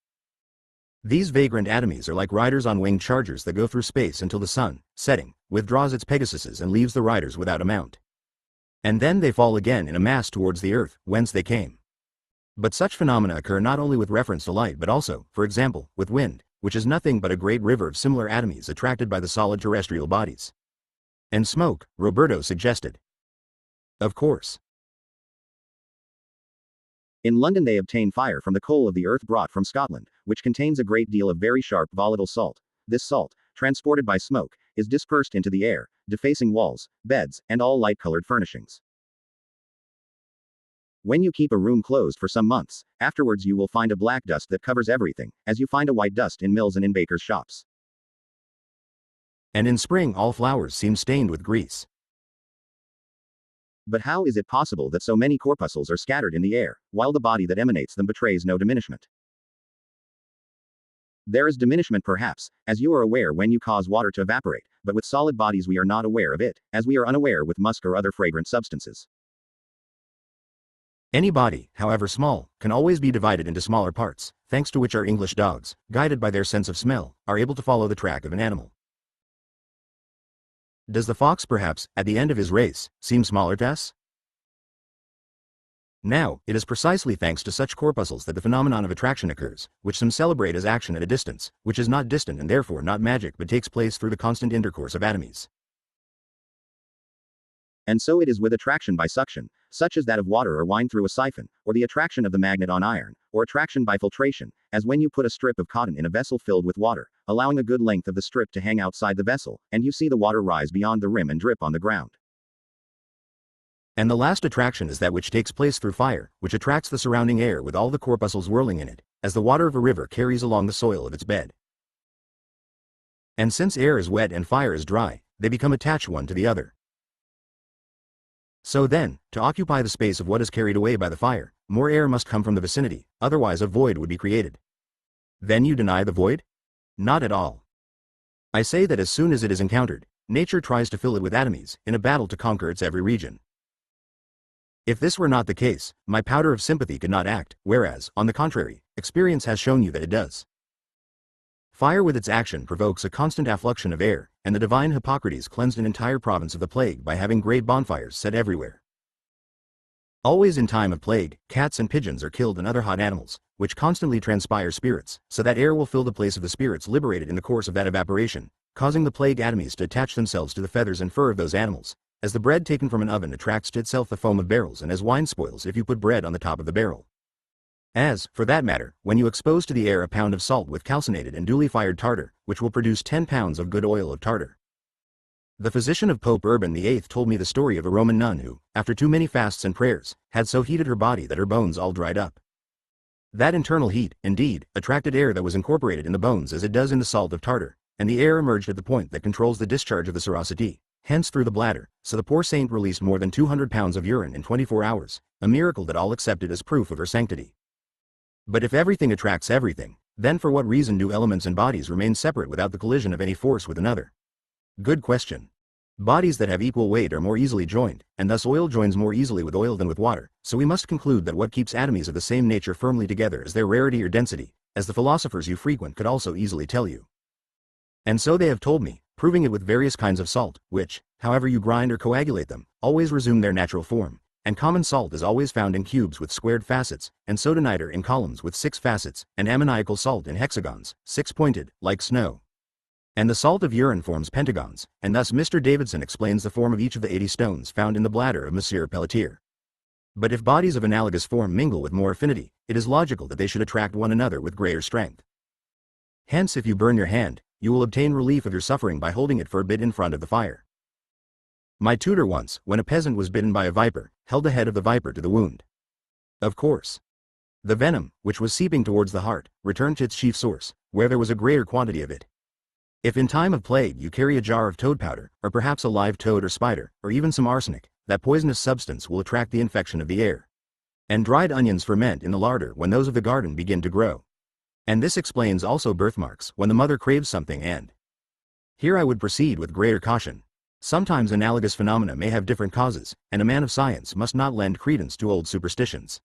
These vagrant atomies are like riders on winged chargers that go through space until the sun, setting, withdraws its Pegasuses and leaves the riders without a mount. And then they fall again in a mass towards the earth, whence they came. But such phenomena occur not only with reference to light but also, for example, with wind, which is nothing but a great river of similar atomies attracted by the solid terrestrial bodies. And smoke, Roberto suggested. Of course. In London they obtain fire from the coal of the earth brought from Scotland, which contains a great deal of very sharp volatile salt. This salt, transported by smoke, is dispersed into the air, defacing walls, beds, and all light-colored furnishings. When you keep a room closed for some months, afterwards you will find a black dust that covers everything, as you find a white dust in mills and in bakers' shops. And in spring all flowers seem stained with grease. But how is it possible that so many corpuscles are scattered in the air, while the body that emanates them betrays no diminishment? There is diminishment perhaps, as you are aware when you cause water to evaporate, but with solid bodies we are not aware of it, as we are unaware with musk or other fragrant substances. Any body, however small, can always be divided into smaller parts, thanks to which our English dogs, guided by their sense of smell, are able to follow the track of an animal. Does the fox perhaps, at the end of his race, seem smaller to us? Now, it is precisely thanks to such corpuscles that the phenomenon of attraction occurs, which some celebrate as action at a distance, which is not distant and therefore not magic but takes place through the constant intercourse of atomies. And so it is with attraction by suction, such as that of water or wine through a siphon, or the attraction of the magnet on iron, or attraction by filtration, as when you put a strip of cotton in a vessel filled with water, allowing a good length of the strip to hang outside the vessel, and you see the water rise beyond the rim and drip on the ground. And the last attraction is that which takes place through fire, which attracts the surrounding air with all the corpuscles whirling in it, as the water of a river carries along the soil of its bed. And since air is wet and fire is dry, they become attached one to the other. So then, to occupy the space of what is carried away by the fire, more air must come from the vicinity, otherwise a void would be created. Then you deny the void? Not at all. I say that as soon as it is encountered, nature tries to fill it with atomies, in a battle to conquer its every region. If this were not the case, my powder of sympathy could not act, whereas, on the contrary, experience has shown you that it does. Fire with its action provokes a constant affluxion of air, and the divine Hippocrates cleansed an entire province of the plague by having great bonfires set everywhere. Always in time of plague, cats and pigeons are killed and other hot animals, which constantly transpire spirits, so that air will fill the place of the spirits liberated in the course of that evaporation, causing the plague atomies to attach themselves to the feathers and fur of those animals, as the bread taken from an oven attracts to itself the foam of barrels, and as wine spoils if you put bread on the top of the barrel. As, for that matter, when you expose to the air a pound of salt with calcinated and duly fired tartar, which will produce 10 pounds of good oil of tartar. The physician of Pope Urban VIII told me the story of a Roman nun who, after too many fasts and prayers, had so heated her body that her bones all dried up. That internal heat, indeed, attracted air that was incorporated in the bones as it does in the salt of tartar, and the air emerged at the point that controls the discharge of the serosity, hence through the bladder, so the poor saint released more than 200 pounds of urine in 24 hours, a miracle that all accepted as proof of her sanctity. But if everything attracts everything, then for what reason do elements and bodies remain separate without the collision of any force with another? Good question. Bodies that have equal weight are more easily joined, and thus oil joins more easily with oil than with water, so we must conclude that what keeps atoms of the same nature firmly together is their rarity or density, as the philosophers you frequent could also easily tell you. And so they have told me, proving it with various kinds of salt, which, however you grind or coagulate them, always resume their natural form, and common salt is always found in cubes with squared facets, and soda nitre in columns with 6 facets, and ammoniacal salt in hexagons, 6-pointed, like snow. And the salt of urine forms pentagons, and thus Mr. Davidson explains the form of each of the 80 stones found in the bladder of Monsieur Pelletier. But if bodies of analogous form mingle with more affinity, it is logical that they should attract one another with greater strength. Hence, if you burn your hand, you will obtain relief of your suffering by holding it for a bit in front of the fire. My tutor once, when a peasant was bitten by a viper, held the head of the viper to the wound. Of course, the venom, which was seeping towards the heart, returned to its chief source, where there was a greater quantity of it. If in time of plague you carry a jar of toad powder, or perhaps a live toad or spider, or even some arsenic, that poisonous substance will attract the infection of the air. And dried onions ferment in the larder when those of the garden begin to grow. And this explains also birthmarks when the mother craves something, and here I would proceed with greater caution. Sometimes analogous phenomena may have different causes, and a man of science must not lend credence to old superstitions.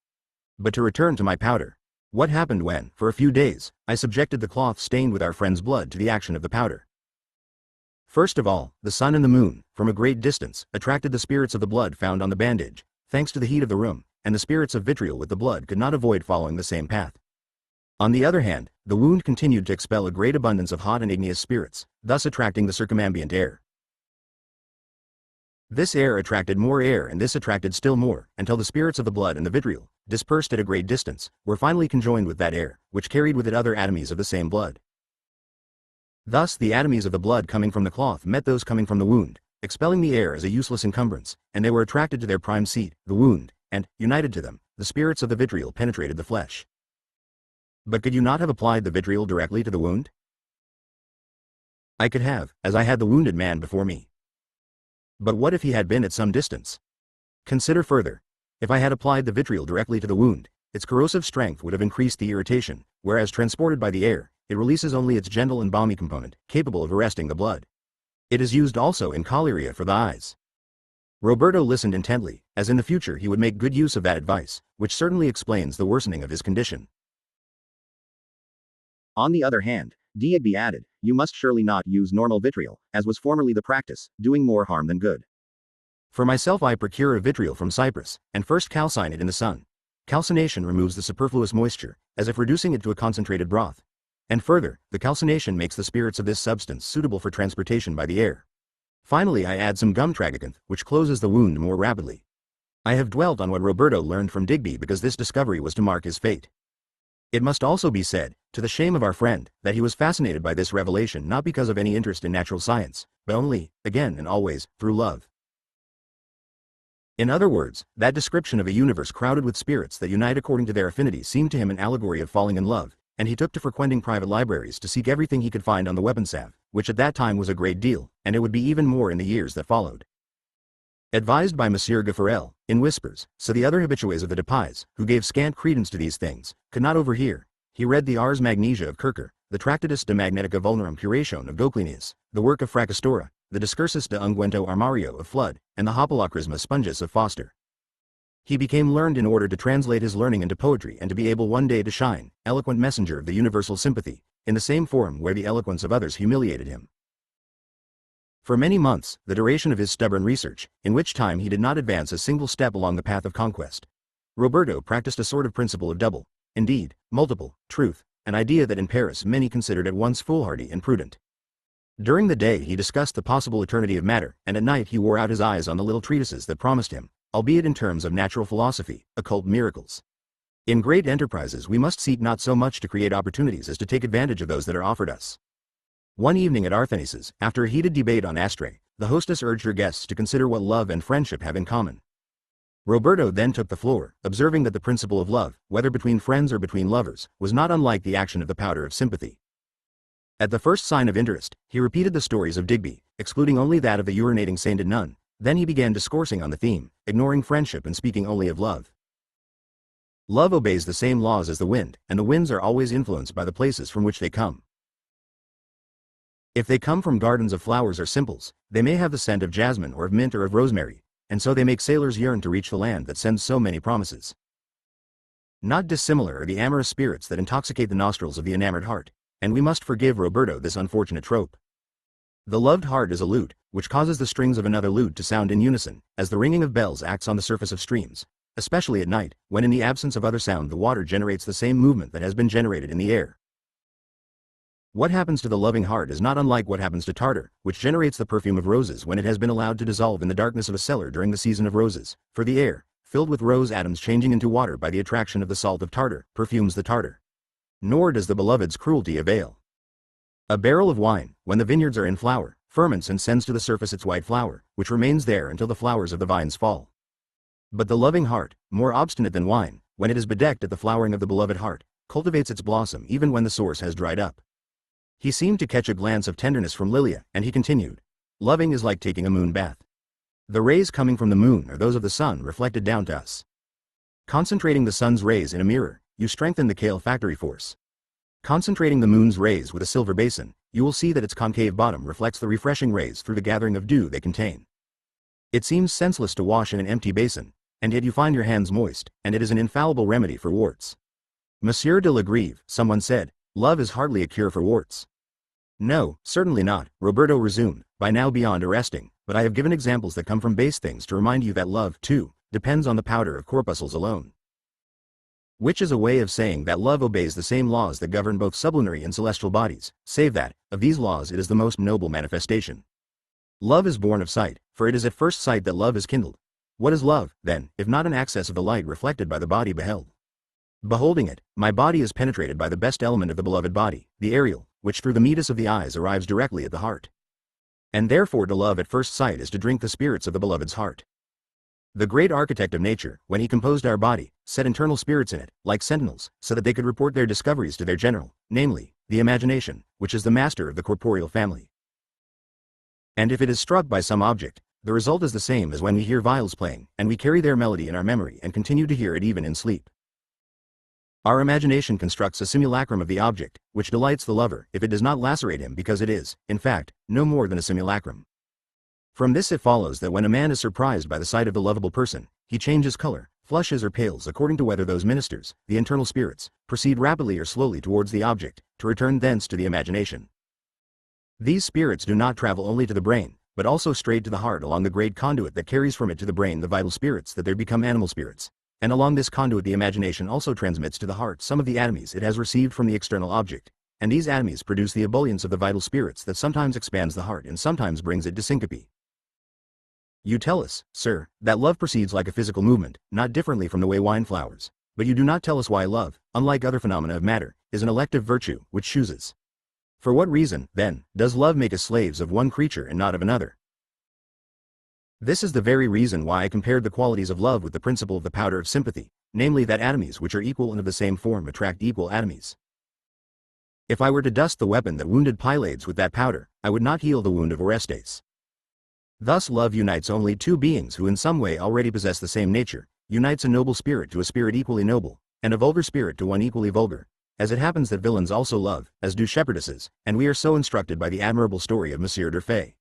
But to return to my powder. What happened when, for a few days, I subjected the cloth stained with our friend's blood to the action of the powder? First of all, the sun and the moon, from a great distance, attracted the spirits of the blood found on the bandage, thanks to the heat of the room, and the spirits of vitriol with the blood could not avoid following the same path. On the other hand, the wound continued to expel a great abundance of hot and igneous spirits, thus attracting the circumambient air. This air attracted more air, and this attracted still more, until the spirits of the blood and the vitriol, dispersed at a great distance, were finally conjoined with that air, which carried with it other atoms of the same blood. Thus the atoms of the blood coming from the cloth met those coming from the wound, expelling the air as a useless encumbrance, and they were attracted to their prime seat, the wound, and, united to them, the spirits of the vitriol penetrated the flesh. But could you not have applied the vitriol directly to the wound? I could have, as I had the wounded man before me. But what if he had been at some distance? Consider further. If I had applied the vitriol directly to the wound, its corrosive strength would have increased the irritation, whereas transported by the air, it releases only its gentle and balmy component, capable of arresting the blood. It is used also in choleria for the eyes. Roberto listened intently, as in the future he would make good use of that advice, which certainly explains the worsening of his condition. On the other hand, Digby added, you must surely not use normal vitriol, as was formerly the practice, doing more harm than good. For myself I procure a vitriol from Cyprus, and first calcine it in the sun. Calcination removes the superfluous moisture, as if reducing it to a concentrated broth. And further, the calcination makes the spirits of this substance suitable for transportation by the air. Finally I add some gum tragacanth, which closes the wound more rapidly. I have dwelt on what Roberto learned from Digby because this discovery was to mark his fate. It must also be said, to the shame of our friend, that he was fascinated by this revelation not because of any interest in natural science, but only, again and always, through love. In other words, that description of a universe crowded with spirits that unite according to their affinity seemed to him an allegory of falling in love, and he took to frequenting private libraries to seek everything he could find on the weapon salve, which at that time was a great deal, and it would be even more in the years that followed. Advised by Monsieur Gaffarel, in whispers, so the other habitués of the Depais, who gave scant credence to these things, could not overhear, he read the Ars Magnesia of Kircher, the Tractatus de Magnetica Vulnerum Puration of Goclenius, the work of Fracastora, the Discursus de Unguento Armario of Flood, and the Hopalocrisma Spongus of Foster. He became learned in order to translate his learning into poetry and to be able one day to shine, eloquent messenger of the universal sympathy, in the same forum where the eloquence of others humiliated him. For many months, the duration of his stubborn research, in which time he did not advance a single step along the path of conquest, Roberto practiced a sort of principle of double, indeed, multiple, truth, an idea that in Paris many considered at once foolhardy and prudent. During the day he discussed the possible eternity of matter, and at night he wore out his eyes on the little treatises that promised him, albeit in terms of natural philosophy, occult miracles. In great enterprises we must seek not so much to create opportunities as to take advantage of those that are offered us. One evening at Arthenese's, after a heated debate on Astraea, the hostess urged her guests to consider what love and friendship have in common. Roberto then took the floor, observing that the principle of love, whether between friends or between lovers, was not unlike the action of the powder of sympathy. At the first sign of interest, he repeated the stories of Digby, excluding only that of the urinating sainted nun. Then he began discoursing on the theme, ignoring friendship and speaking only of love. Love obeys the same laws as the wind, and the winds are always influenced by the places from which they come. If they come from gardens of flowers or simples, they may have the scent of jasmine or of mint or of rosemary, and so they make sailors yearn to reach the land that sends so many promises. Not dissimilar are the amorous spirits that intoxicate the nostrils of the enamored heart, and we must forgive Roberto this unfortunate trope. The loved heart is a lute, which causes the strings of another lute to sound in unison, as the ringing of bells acts on the surface of streams, especially at night, when in the absence of other sound the water generates the same movement that has been generated in the air. What happens to the loving heart is not unlike what happens to tartar, which generates the perfume of roses when it has been allowed to dissolve in the darkness of a cellar during the season of roses, for the air, filled with rose atoms changing into water by the attraction of the salt of tartar, perfumes the tartar. Nor does the beloved's cruelty avail. A barrel of wine, when the vineyards are in flower, ferments and sends to the surface its white flour, which remains there until the flowers of the vines fall. But the loving heart, more obstinate than wine, when it is bedecked at the flowering of the beloved heart, cultivates its blossom even when the source has dried up. He seemed to catch a glance of tenderness from Lilia, and he continued, "Loving is like taking a moon bath. The rays coming from the moon are those of the sun reflected down to us. Concentrating the sun's rays in a mirror, you strengthen the olfactory force. Concentrating the moon's rays with a silver basin, you will see that its concave bottom reflects the refreshing rays through the gathering of dew they contain. It seems senseless to wash in an empty basin, and yet you find your hands moist, and it is an infallible remedy for warts. Monsieur de la Greve, someone said, love is hardly a cure for warts." "No, certainly not," Roberto resumed, by now beyond arresting, "but I have given examples that come from base things to remind you that love, too, depends on the powder of corpuscles alone. Which is a way of saying that love obeys the same laws that govern both sublunary and celestial bodies, save that, of these laws it is the most noble manifestation. Love is born of sight, for it is at first sight that love is kindled. What is love, then, if not an access of the light reflected by the body beheld? Beholding it, my body is penetrated by the best element of the beloved body, the aerial, which through the meatus of the eyes arrives directly at the heart. And therefore to love at first sight is to drink the spirits of the beloved's heart. The great architect of nature, when he composed our body, set internal spirits in it, like sentinels, so that they could report their discoveries to their general, namely, the imagination, which is the master of the corporeal family. And if it is struck by some object, the result is the same as when we hear viols playing, and we carry their melody in our memory and continue to hear it even in sleep. Our imagination constructs a simulacrum of the object, which delights the lover if it does not lacerate him, because it is, in fact, no more than a simulacrum. From this it follows that when a man is surprised by the sight of the lovable person, he changes color, flushes or pales according to whether those ministers, the internal spirits, proceed rapidly or slowly towards the object, to return thence to the imagination. These spirits do not travel only to the brain, but also straight to the heart along the great conduit that carries from it to the brain the vital spirits that there become animal spirits, and along this conduit the imagination also transmits to the heart some of the atomies it has received from the external object, and these atomies produce the ebullience of the vital spirits that sometimes expands the heart and sometimes brings it to syncope. You tell us, sir, that love proceeds like a physical movement, not differently from the way wine flowers, but you do not tell us why love, unlike other phenomena of matter, is an elective virtue which chooses. For what reason, then, does love make us slaves of one creature and not of another? This is the very reason why I compared the qualities of love with the principle of the powder of sympathy, namely that atomies which are equal and of the same form attract equal atomies. If I were to dust the weapon that wounded Pylades with that powder, I would not heal the wound of Orestes. Thus love unites only two beings who in some way already possess the same nature, unites a noble spirit to a spirit equally noble, and a vulgar spirit to one equally vulgar, as it happens that villains also love, as do shepherdesses, and we are so instructed by the admirable story of Monsieur Durfey.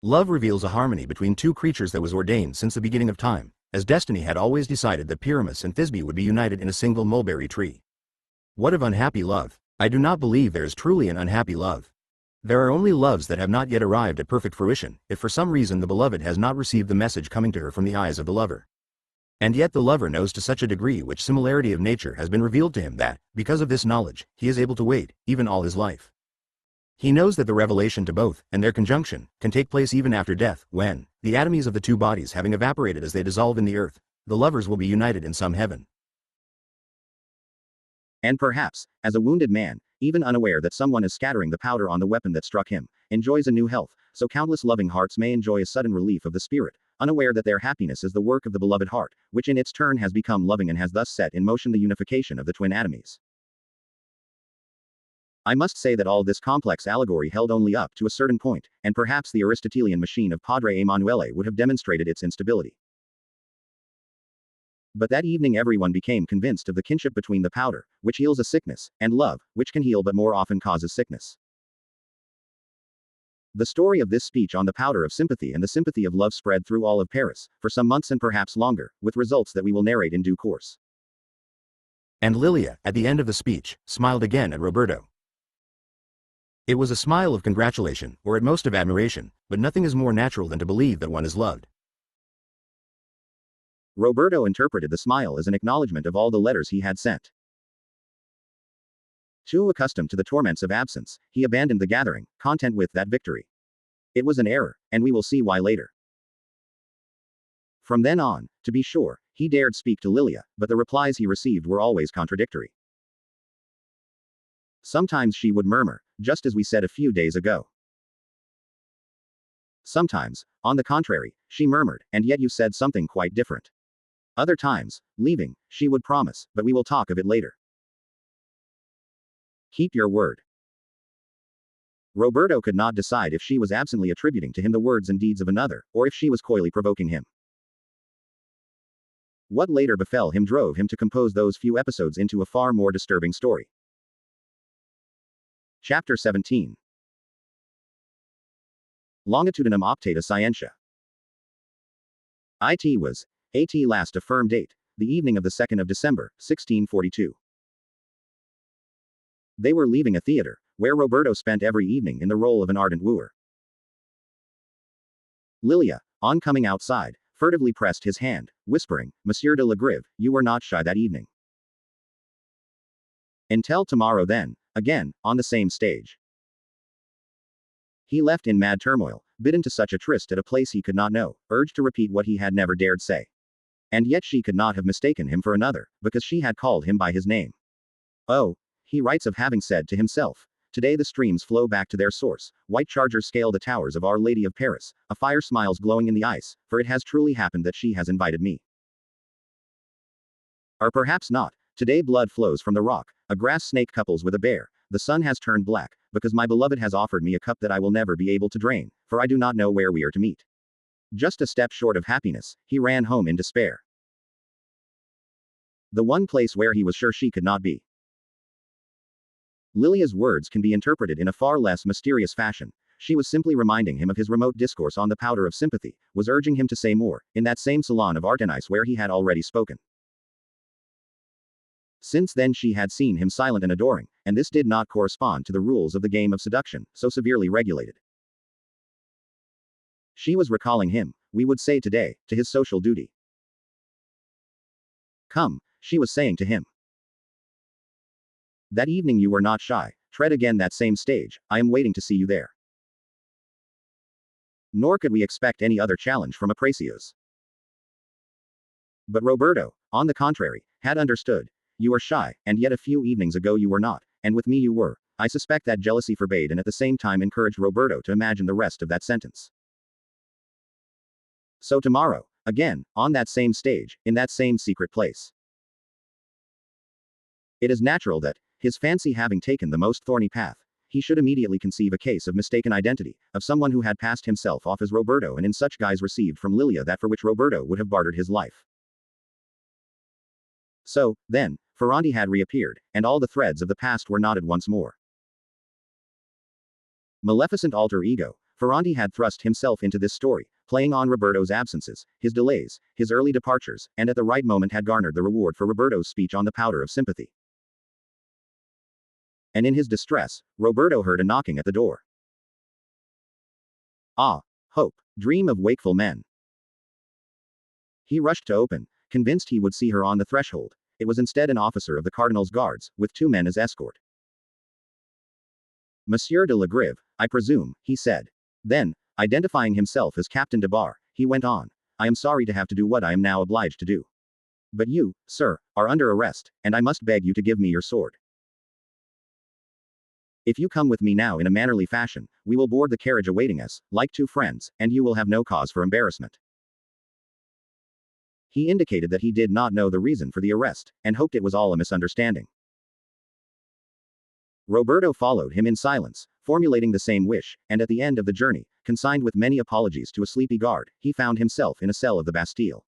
Love reveals a harmony between two creatures that was ordained since the beginning of time, as destiny had always decided that Pyramus and Thisbe would be united in a single mulberry tree. What of unhappy love? I do not believe there is truly an unhappy love. There are only loves that have not yet arrived at perfect fruition, if for some reason the beloved has not received the message coming to her from the eyes of the lover. And yet the lover knows to such a degree which similarity of nature has been revealed to him that, because of this knowledge, he is able to wait, even all his life. He knows that the revelation to both, and their conjunction, can take place even after death, when, the atomies of the two bodies having evaporated as they dissolve in the earth, the lovers will be united in some heaven. And perhaps, as a wounded man, even unaware that someone is scattering the powder on the weapon that struck him, enjoys a new health, so countless loving hearts may enjoy a sudden relief of the spirit, unaware that their happiness is the work of the beloved heart, which in its turn has become loving and has thus set in motion the unification of the twin atomies. I must say that all this complex allegory held only up to a certain point, and perhaps the Aristotelian machine of Padre Emanuele would have demonstrated its instability. But that evening everyone became convinced of the kinship between the powder, which heals a sickness, and love, which can heal but more often causes sickness. The story of this speech on the powder of sympathy and the sympathy of love spread through all of Paris, for some months and perhaps longer, with results that we will narrate in due course. And Lilia, at the end of the speech, smiled again at Roberto. It was a smile of congratulation, or at most of admiration, but nothing is more natural than to believe that one is loved. Roberto interpreted the smile as an acknowledgement of all the letters he had sent. Too accustomed to the torments of absence, he abandoned the gathering, content with that victory. It was an error, and we will see why later. From then on, to be sure, he dared speak to Lilia, but the replies he received were always contradictory. Sometimes she would murmur, just as we said a few days ago. Sometimes, on the contrary, she murmured, and yet you said something quite different. Other times, leaving, she would promise, but we will talk of it later. Keep your word. Roberto could not decide if she was absently attributing to him the words and deeds of another, or if she was coyly provoking him. What later befell him drove him to compose those few episodes into a far more disturbing story. Chapter 17. Longitudinum optata scientia. It was, at last a firm date, the evening of the 2nd of December, 1642. They were leaving a theater, where Roberto spent every evening in the role of an ardent wooer. Lilia, on coming outside, furtively pressed his hand, whispering, "Monsieur de la Grive, you were not shy that evening. Until tomorrow then, again, on the same stage." He left in mad turmoil, bidden to such a tryst at a place he could not know, urged to repeat what he had never dared say. And yet she could not have mistaken him for another, because she had called him by his name. Oh, he writes of having said to himself, "Today the streams flow back to their source, white chargers scale the towers of Our Lady of Paris, a fire smiles glowing in the ice, for it has truly happened that she has invited me." Or perhaps not. Today blood flows from the rock, a grass snake couples with a bear, the sun has turned black, because my beloved has offered me a cup that I will never be able to drain, for I do not know where we are to meet. Just a step short of happiness, he ran home in despair. The one place where he was sure she could not be. Lilia's words can be interpreted in a far less mysterious fashion. She was simply reminding him of his remote discourse on the powder of sympathy, was urging him to say more, in that same salon of Artenice where he had already spoken. Since then she had seen him silent and adoring, and this did not correspond to the rules of the game of seduction, so severely regulated. She was recalling him, we would say today, to his social duty. "Come," she was saying to him. "That evening you were not shy, tread again that same stage, I am waiting to see you there." Nor could we expect any other challenge from Apracios. But Roberto, on the contrary, had understood. You are shy, and yet a few evenings ago you were not, and with me you were. I suspect that jealousy forbade and at the same time encouraged Roberto to imagine the rest of that sentence. So tomorrow, again, on that same stage, in that same secret place. It is natural that, his fancy having taken the most thorny path, he should immediately conceive a case of mistaken identity, of someone who had passed himself off as Roberto and in such guise received from Lilia that for which Roberto would have bartered his life. So, then, Ferrandi had reappeared, and all the threads of the past were knotted once more. Maleficent alter ego, Ferrandi had thrust himself into this story, playing on Roberto's absences, his delays, his early departures, and at the right moment had garnered the reward for Roberto's speech on the powder of sympathy. And in his distress, Roberto heard a knocking at the door. Ah, hope, dream of wakeful men. He rushed to open, convinced he would see her on the threshold. It was instead an officer of the cardinal's guards, with 2 men as escort. Monsieur de la Grive, I presume, he said. Then, identifying himself as Captain de Bar, he went on. I am sorry to have to do what I am now obliged to do. But you, sir, are under arrest, and I must beg you to give me your sword. If you come with me now in a mannerly fashion, we will board the carriage awaiting us, like two friends, and you will have no cause for embarrassment. He indicated that he did not know the reason for the arrest, and hoped it was all a misunderstanding. Roberto followed him in silence, formulating the same wish, and at the end of the journey, consigned with many apologies to a sleepy guard, he found himself in a cell of the Bastille.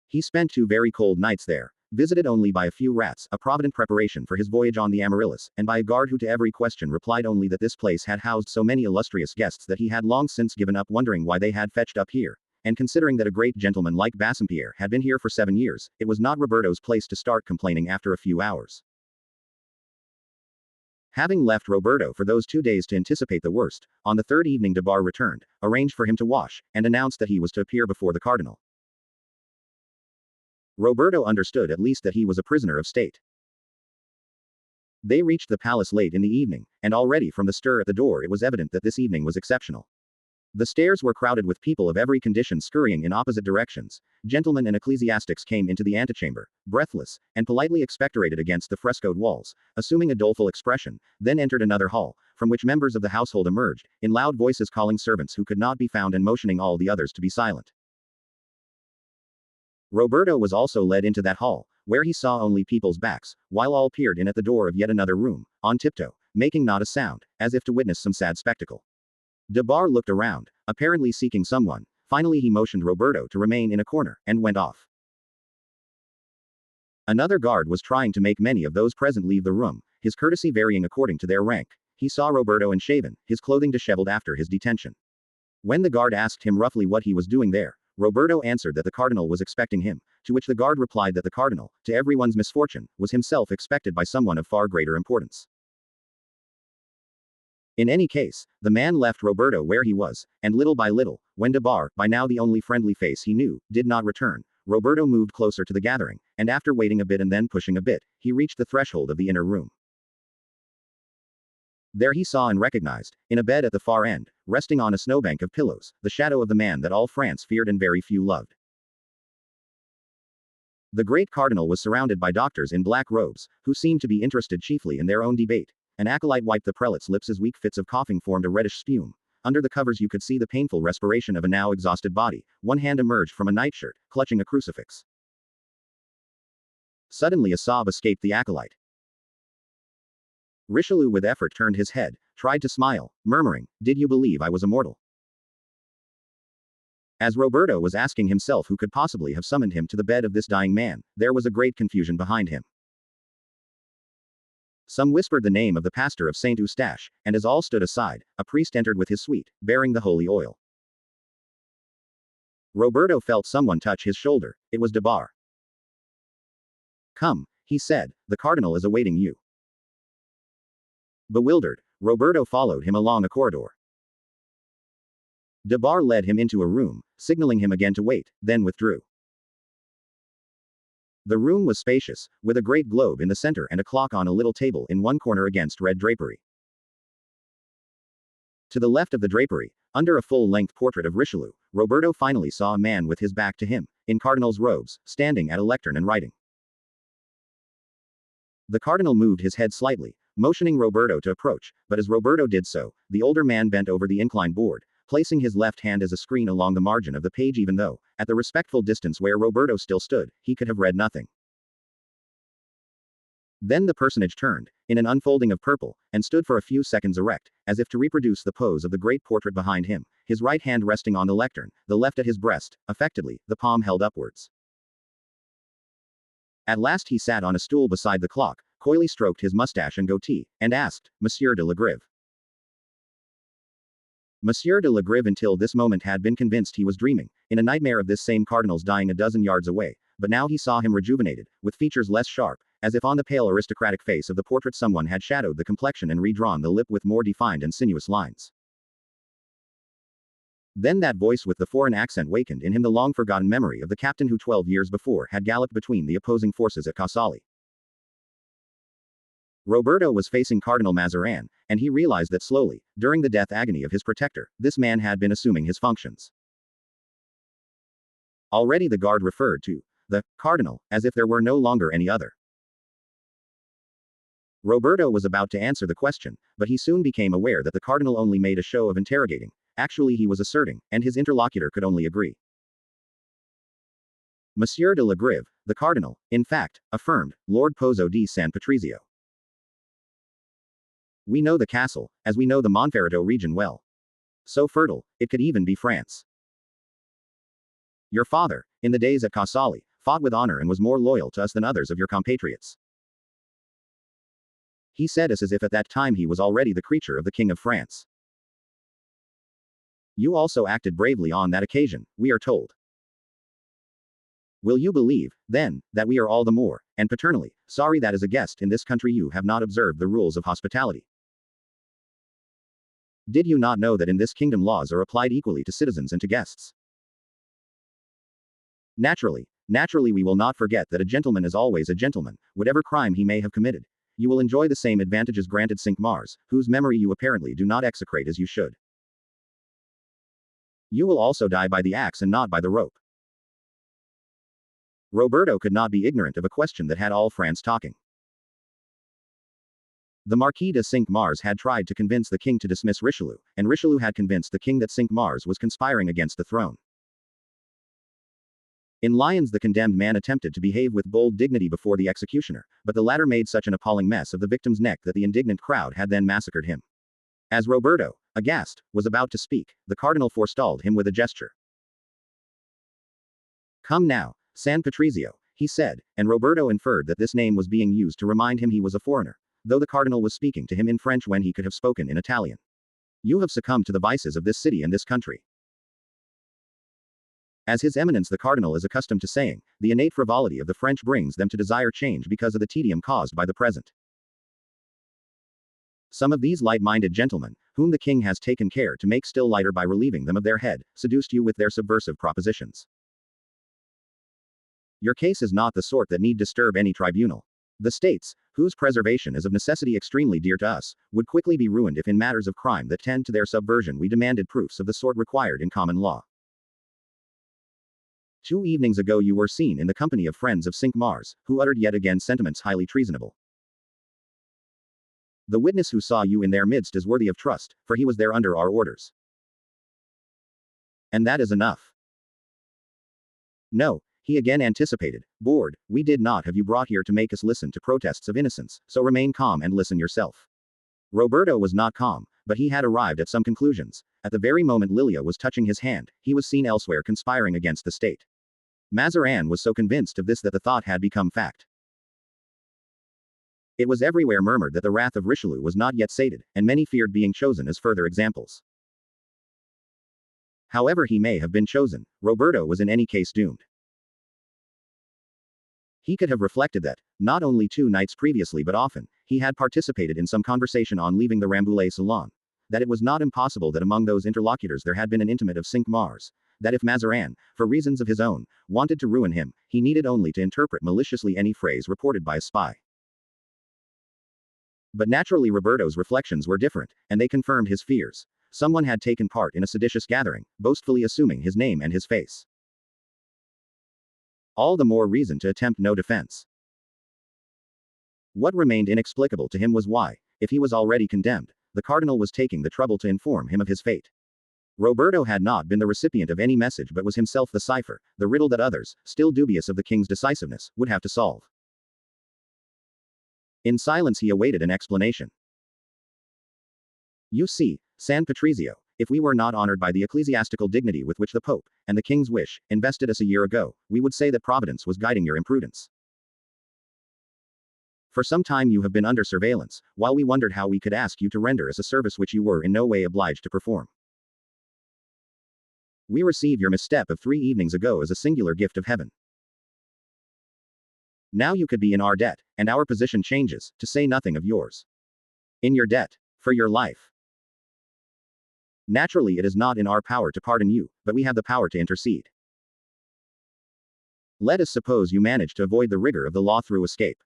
He spent 2 very cold nights there, visited only by a few rats, a provident preparation for his voyage on the Amaryllis, and by a guard who to every question replied only that this place had housed so many illustrious guests that he had long since given up wondering why they had fetched up here, and considering that a great gentleman like Bassompierre had been here for 7 years, it was not Roberto's place to start complaining after a few hours. Having left Roberto for those 2 days to anticipate the worst, on the 3rd evening de Bar returned, arranged for him to wash, and announced that he was to appear before the cardinal. Roberto understood at least that he was a prisoner of state. They reached the palace late in the evening, and already from the stir at the door it was evident that this evening was exceptional. The stairs were crowded with people of every condition scurrying in opposite directions. Gentlemen and ecclesiastics came into the antechamber, breathless, and politely expectorated against the frescoed walls, assuming a doleful expression, then entered another hall, from which members of the household emerged, in loud voices calling servants who could not be found and motioning all the others to be silent. Roberto was also led into that hall, where he saw only people's backs, while all peered in at the door of yet another room, on tiptoe, making not a sound, as if to witness some sad spectacle. De Bar looked around, apparently seeking someone. Finally he motioned Roberto to remain in a corner, and went off. Another guard was trying to make many of those present leave the room, his courtesy varying according to their rank. He saw Roberto unshaven, his clothing disheveled after his detention. When the guard asked him roughly what he was doing there, Roberto answered that the cardinal was expecting him, to which the guard replied that the cardinal, to everyone's misfortune, was himself expected by someone of far greater importance. In any case, the man left Roberto where he was, and little by little, when de Bar, by now the only friendly face he knew, did not return, Roberto moved closer to the gathering, and after waiting a bit and then pushing a bit, he reached the threshold of the inner room. There he saw and recognized, in a bed at the far end, resting on a snowbank of pillows, the shadow of the man that all France feared and very few loved. The great cardinal was surrounded by doctors in black robes, who seemed to be interested chiefly in their own debate. An acolyte wiped the prelate's lips as weak fits of coughing formed a reddish spume. Under the covers you could see the painful respiration of a now exhausted body. One hand emerged from a nightshirt, clutching a crucifix. Suddenly a sob escaped the acolyte. Richelieu with effort turned his head, tried to smile, murmuring, "Did you believe I was immortal?" As Roberto was asking himself who could possibly have summoned him to the bed of this dying man, there was a great confusion behind him. Some whispered the name of the pastor of Saint Eustache, and as all stood aside, a priest entered with his suite, bearing the holy oil. Roberto felt someone touch his shoulder. It was de Bar. "Come," he said, "the cardinal is awaiting you." Bewildered, Roberto followed him along a corridor. De Bar led him into a room, signaling him again to wait, then withdrew. The room was spacious, with a great globe in the center and a clock on a little table in one corner against red drapery. To the left of the drapery, under a full-length portrait of Richelieu, Roberto finally saw a man with his back to him, in cardinal's robes, standing at a lectern and writing. The cardinal moved his head slightly, motioning Roberto to approach, but as Roberto did so, the older man bent over the inclined board, placing his left hand as a screen along the margin of the page even though, at the respectful distance where Roberto still stood, he could have read nothing. Then the personage turned, in an unfolding of purple, and stood for a few seconds erect, as if to reproduce the pose of the great portrait behind him, his right hand resting on the lectern, the left at his breast, affectedly, the palm held upwards. At last he sat on a stool beside the clock, coyly stroked his mustache and goatee, and asked, "Monsieur de la Grive?" Monsieur de la Grive until this moment had been convinced he was dreaming, in a nightmare of this same cardinal's dying a dozen yards away, but now he saw him rejuvenated, with features less sharp, as if on the pale aristocratic face of the portrait someone had shadowed the complexion and redrawn the lip with more defined and sinuous lines. Then that voice with the foreign accent wakened in him the long-forgotten memory of the captain who 12 years before had galloped between the opposing forces at Casale. Roberto was facing Cardinal Mazarin, and he realized that slowly, during the death agony of his protector, this man had been assuming his functions. Already the guard referred to the cardinal as if there were no longer any other. Roberto was about to answer the question, but he soon became aware that the cardinal only made a show of interrogating. Actually, he was asserting, and his interlocutor could only agree. Monsieur de la Grive, the cardinal, in fact, affirmed, Lord Pozzo di San Patrizio. We know the castle, as we know the Monferrato region well. So fertile, it could even be France. Your father, in the days at Casale, fought with honor and was more loyal to us than others of your compatriots. He said as if at that time he was already the creature of the King of France. You also acted bravely on that occasion, we are told. Will you believe, then, that we are all the more, and paternally, sorry that as a guest in this country you have not observed the rules of hospitality? Did you not know that in this kingdom laws are applied equally to citizens and to guests? Naturally we will not forget that a gentleman is always a gentleman, whatever crime he may have committed. You will enjoy the same advantages granted Cinq-Mars, whose memory you apparently do not execrate as you should. You will also die by the axe and not by the rope. Roberto could not be ignorant of a question that had all France talking. The Marquis de Cinq-Mars had tried to convince the king to dismiss Richelieu, and Richelieu had convinced the king that Cinq-Mars was conspiring against the throne. In Lyons, the condemned man attempted to behave with bold dignity before the executioner, but the latter made such an appalling mess of the victim's neck that the indignant crowd had then massacred him. As Roberto, aghast, was about to speak, the cardinal forestalled him with a gesture. Come now, San Patrizio, he said, and Roberto inferred that this name was being used to remind him he was a foreigner, though the cardinal was speaking to him in French when he could have spoken in Italian. You have succumbed to the vices of this city and this country. As His Eminence the Cardinal is accustomed to saying, the innate frivolity of the French brings them to desire change because of the tedium caused by the present. Some of these light-minded gentlemen, whom the king has taken care to make still lighter by relieving them of their head, seduced you with their subversive propositions. Your case is not the sort that need disturb any tribunal. The states, whose preservation is of necessity extremely dear to us, would quickly be ruined if in matters of crime that tend to their subversion we demanded proofs of the sort required in common law. 2 evenings ago you were seen in the company of friends of Cinq-Mars, who uttered yet again sentiments highly treasonable. The witness who saw you in their midst is worthy of trust, for he was there under our orders. And that is enough. No, he again anticipated, bored, we did not have you brought here to make us listen to protests of innocence, so remain calm and listen yourself. Roberto was not calm, but he had arrived at some conclusions. At the very moment Lilia was touching his hand, he was seen elsewhere conspiring against the state. Mazarin was so convinced of this that the thought had become fact. It was everywhere murmured that the wrath of Richelieu was not yet sated, and many feared being chosen as further examples. However he may have been chosen, Roberto was in any case doomed. He could have reflected that, not only 2 nights previously but often, he had participated in some conversation on leaving the Rambouillet salon. That it was not impossible that among those interlocutors there had been an intimate of Cinq-Mars. That if Mazarin, for reasons of his own, wanted to ruin him, he needed only to interpret maliciously any phrase reported by a spy. But naturally Roberto's reflections were different, and they confirmed his fears. Someone had taken part in a seditious gathering, boastfully assuming his name and his face. All the more reason to attempt no defense. What remained inexplicable to him was why, if he was already condemned, the cardinal was taking the trouble to inform him of his fate. Roberto had not been the recipient of any message but was himself the cipher, the riddle that others, still dubious of the king's decisiveness, would have to solve. In silence he awaited an explanation. You see, San Patrizio, if we were not honored by the ecclesiastical dignity with which the Pope, and the King's wish, invested us a year ago, we would say that Providence was guiding your imprudence. For some time you have been under surveillance, while we wondered how we could ask you to render us a service which you were in no way obliged to perform. We receive your misstep of 3 evenings ago as a singular gift of heaven. Now you could be in our debt, and our position changes, to say nothing of yours. In your debt. For your life. Naturally it is not in our power to pardon you, but we have the power to intercede. Let us suppose you manage to avoid the rigor of the law through escape.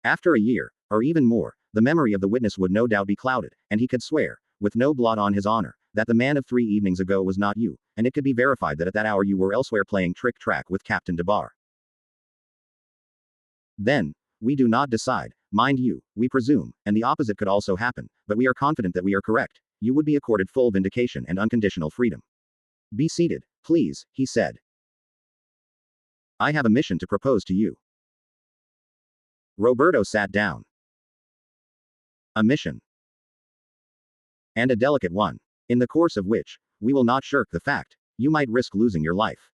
After a year, or even more, the memory of the witness would no doubt be clouded, and he could swear, with no blot on his honor, that the man of 3 evenings ago was not you, and it could be verified that at that hour you were elsewhere playing trick-track with Captain DeBar. Then, we do not decide, mind you, we presume, and the opposite could also happen, but we are confident that we are correct. You would be accorded full vindication and unconditional freedom. Be seated, please, he said. I have a mission to propose to you. Roberto sat down. A mission. And a delicate one. In the course of which, we will not shirk the fact, you might risk losing your life.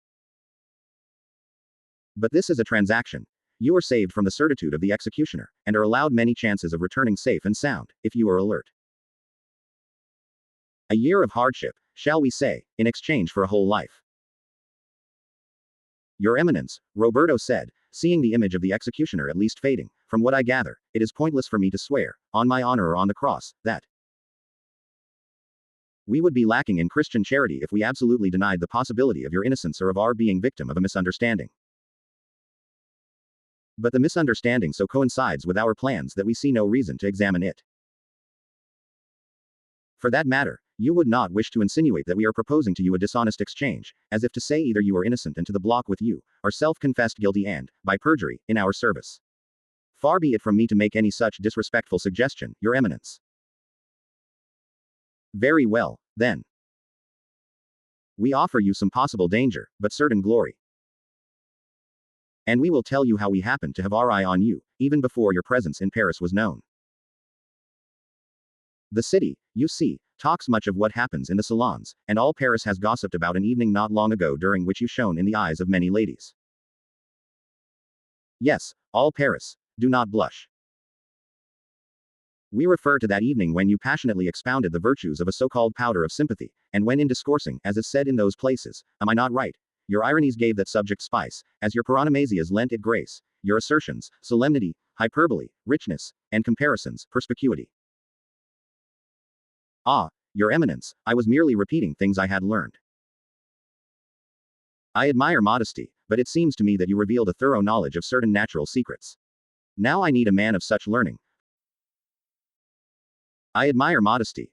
But this is a transaction. You are saved from the certitude of the executioner, and are allowed many chances of returning safe and sound, if you are alert. A year of hardship, shall we say, in exchange for a whole life. Your Eminence, Roberto said, seeing the image of the executioner at least fading, from what I gather, it is pointless for me to swear, on my honor or on the cross, that we would be lacking in Christian charity if we absolutely denied the possibility of your innocence or of our being victim of a misunderstanding. But the misunderstanding so coincides with our plans that we see no reason to examine it. For that matter, you would not wish to insinuate that we are proposing to you a dishonest exchange, as if to say either you are innocent and to the block with you, or self-confessed guilty and, by perjury, in our service. Far be it from me to make any such disrespectful suggestion, Your Eminence. Very well, then. We offer you some possible danger, but certain glory. And we will tell you how we happened to have our eye on you, even before your presence in Paris was known. The city, you see, talks much of what happens in the salons, and all Paris has gossiped about an evening not long ago during which you shone in the eyes of many ladies. Yes, all Paris. Do not blush. We refer to that evening when you passionately expounded the virtues of a so-called powder of sympathy, and when in discoursing, as is said in those places, am I not right? Your ironies gave that subject spice, as your paronomasias lent it grace, your assertions, solemnity, hyperbole, richness, and comparisons, perspicuity. Ah, Your Eminence, I was merely repeating things I had learned. I admire modesty, but it seems to me that you revealed a thorough knowledge of certain natural secrets. Now I need a man of such learning. I admire modesty,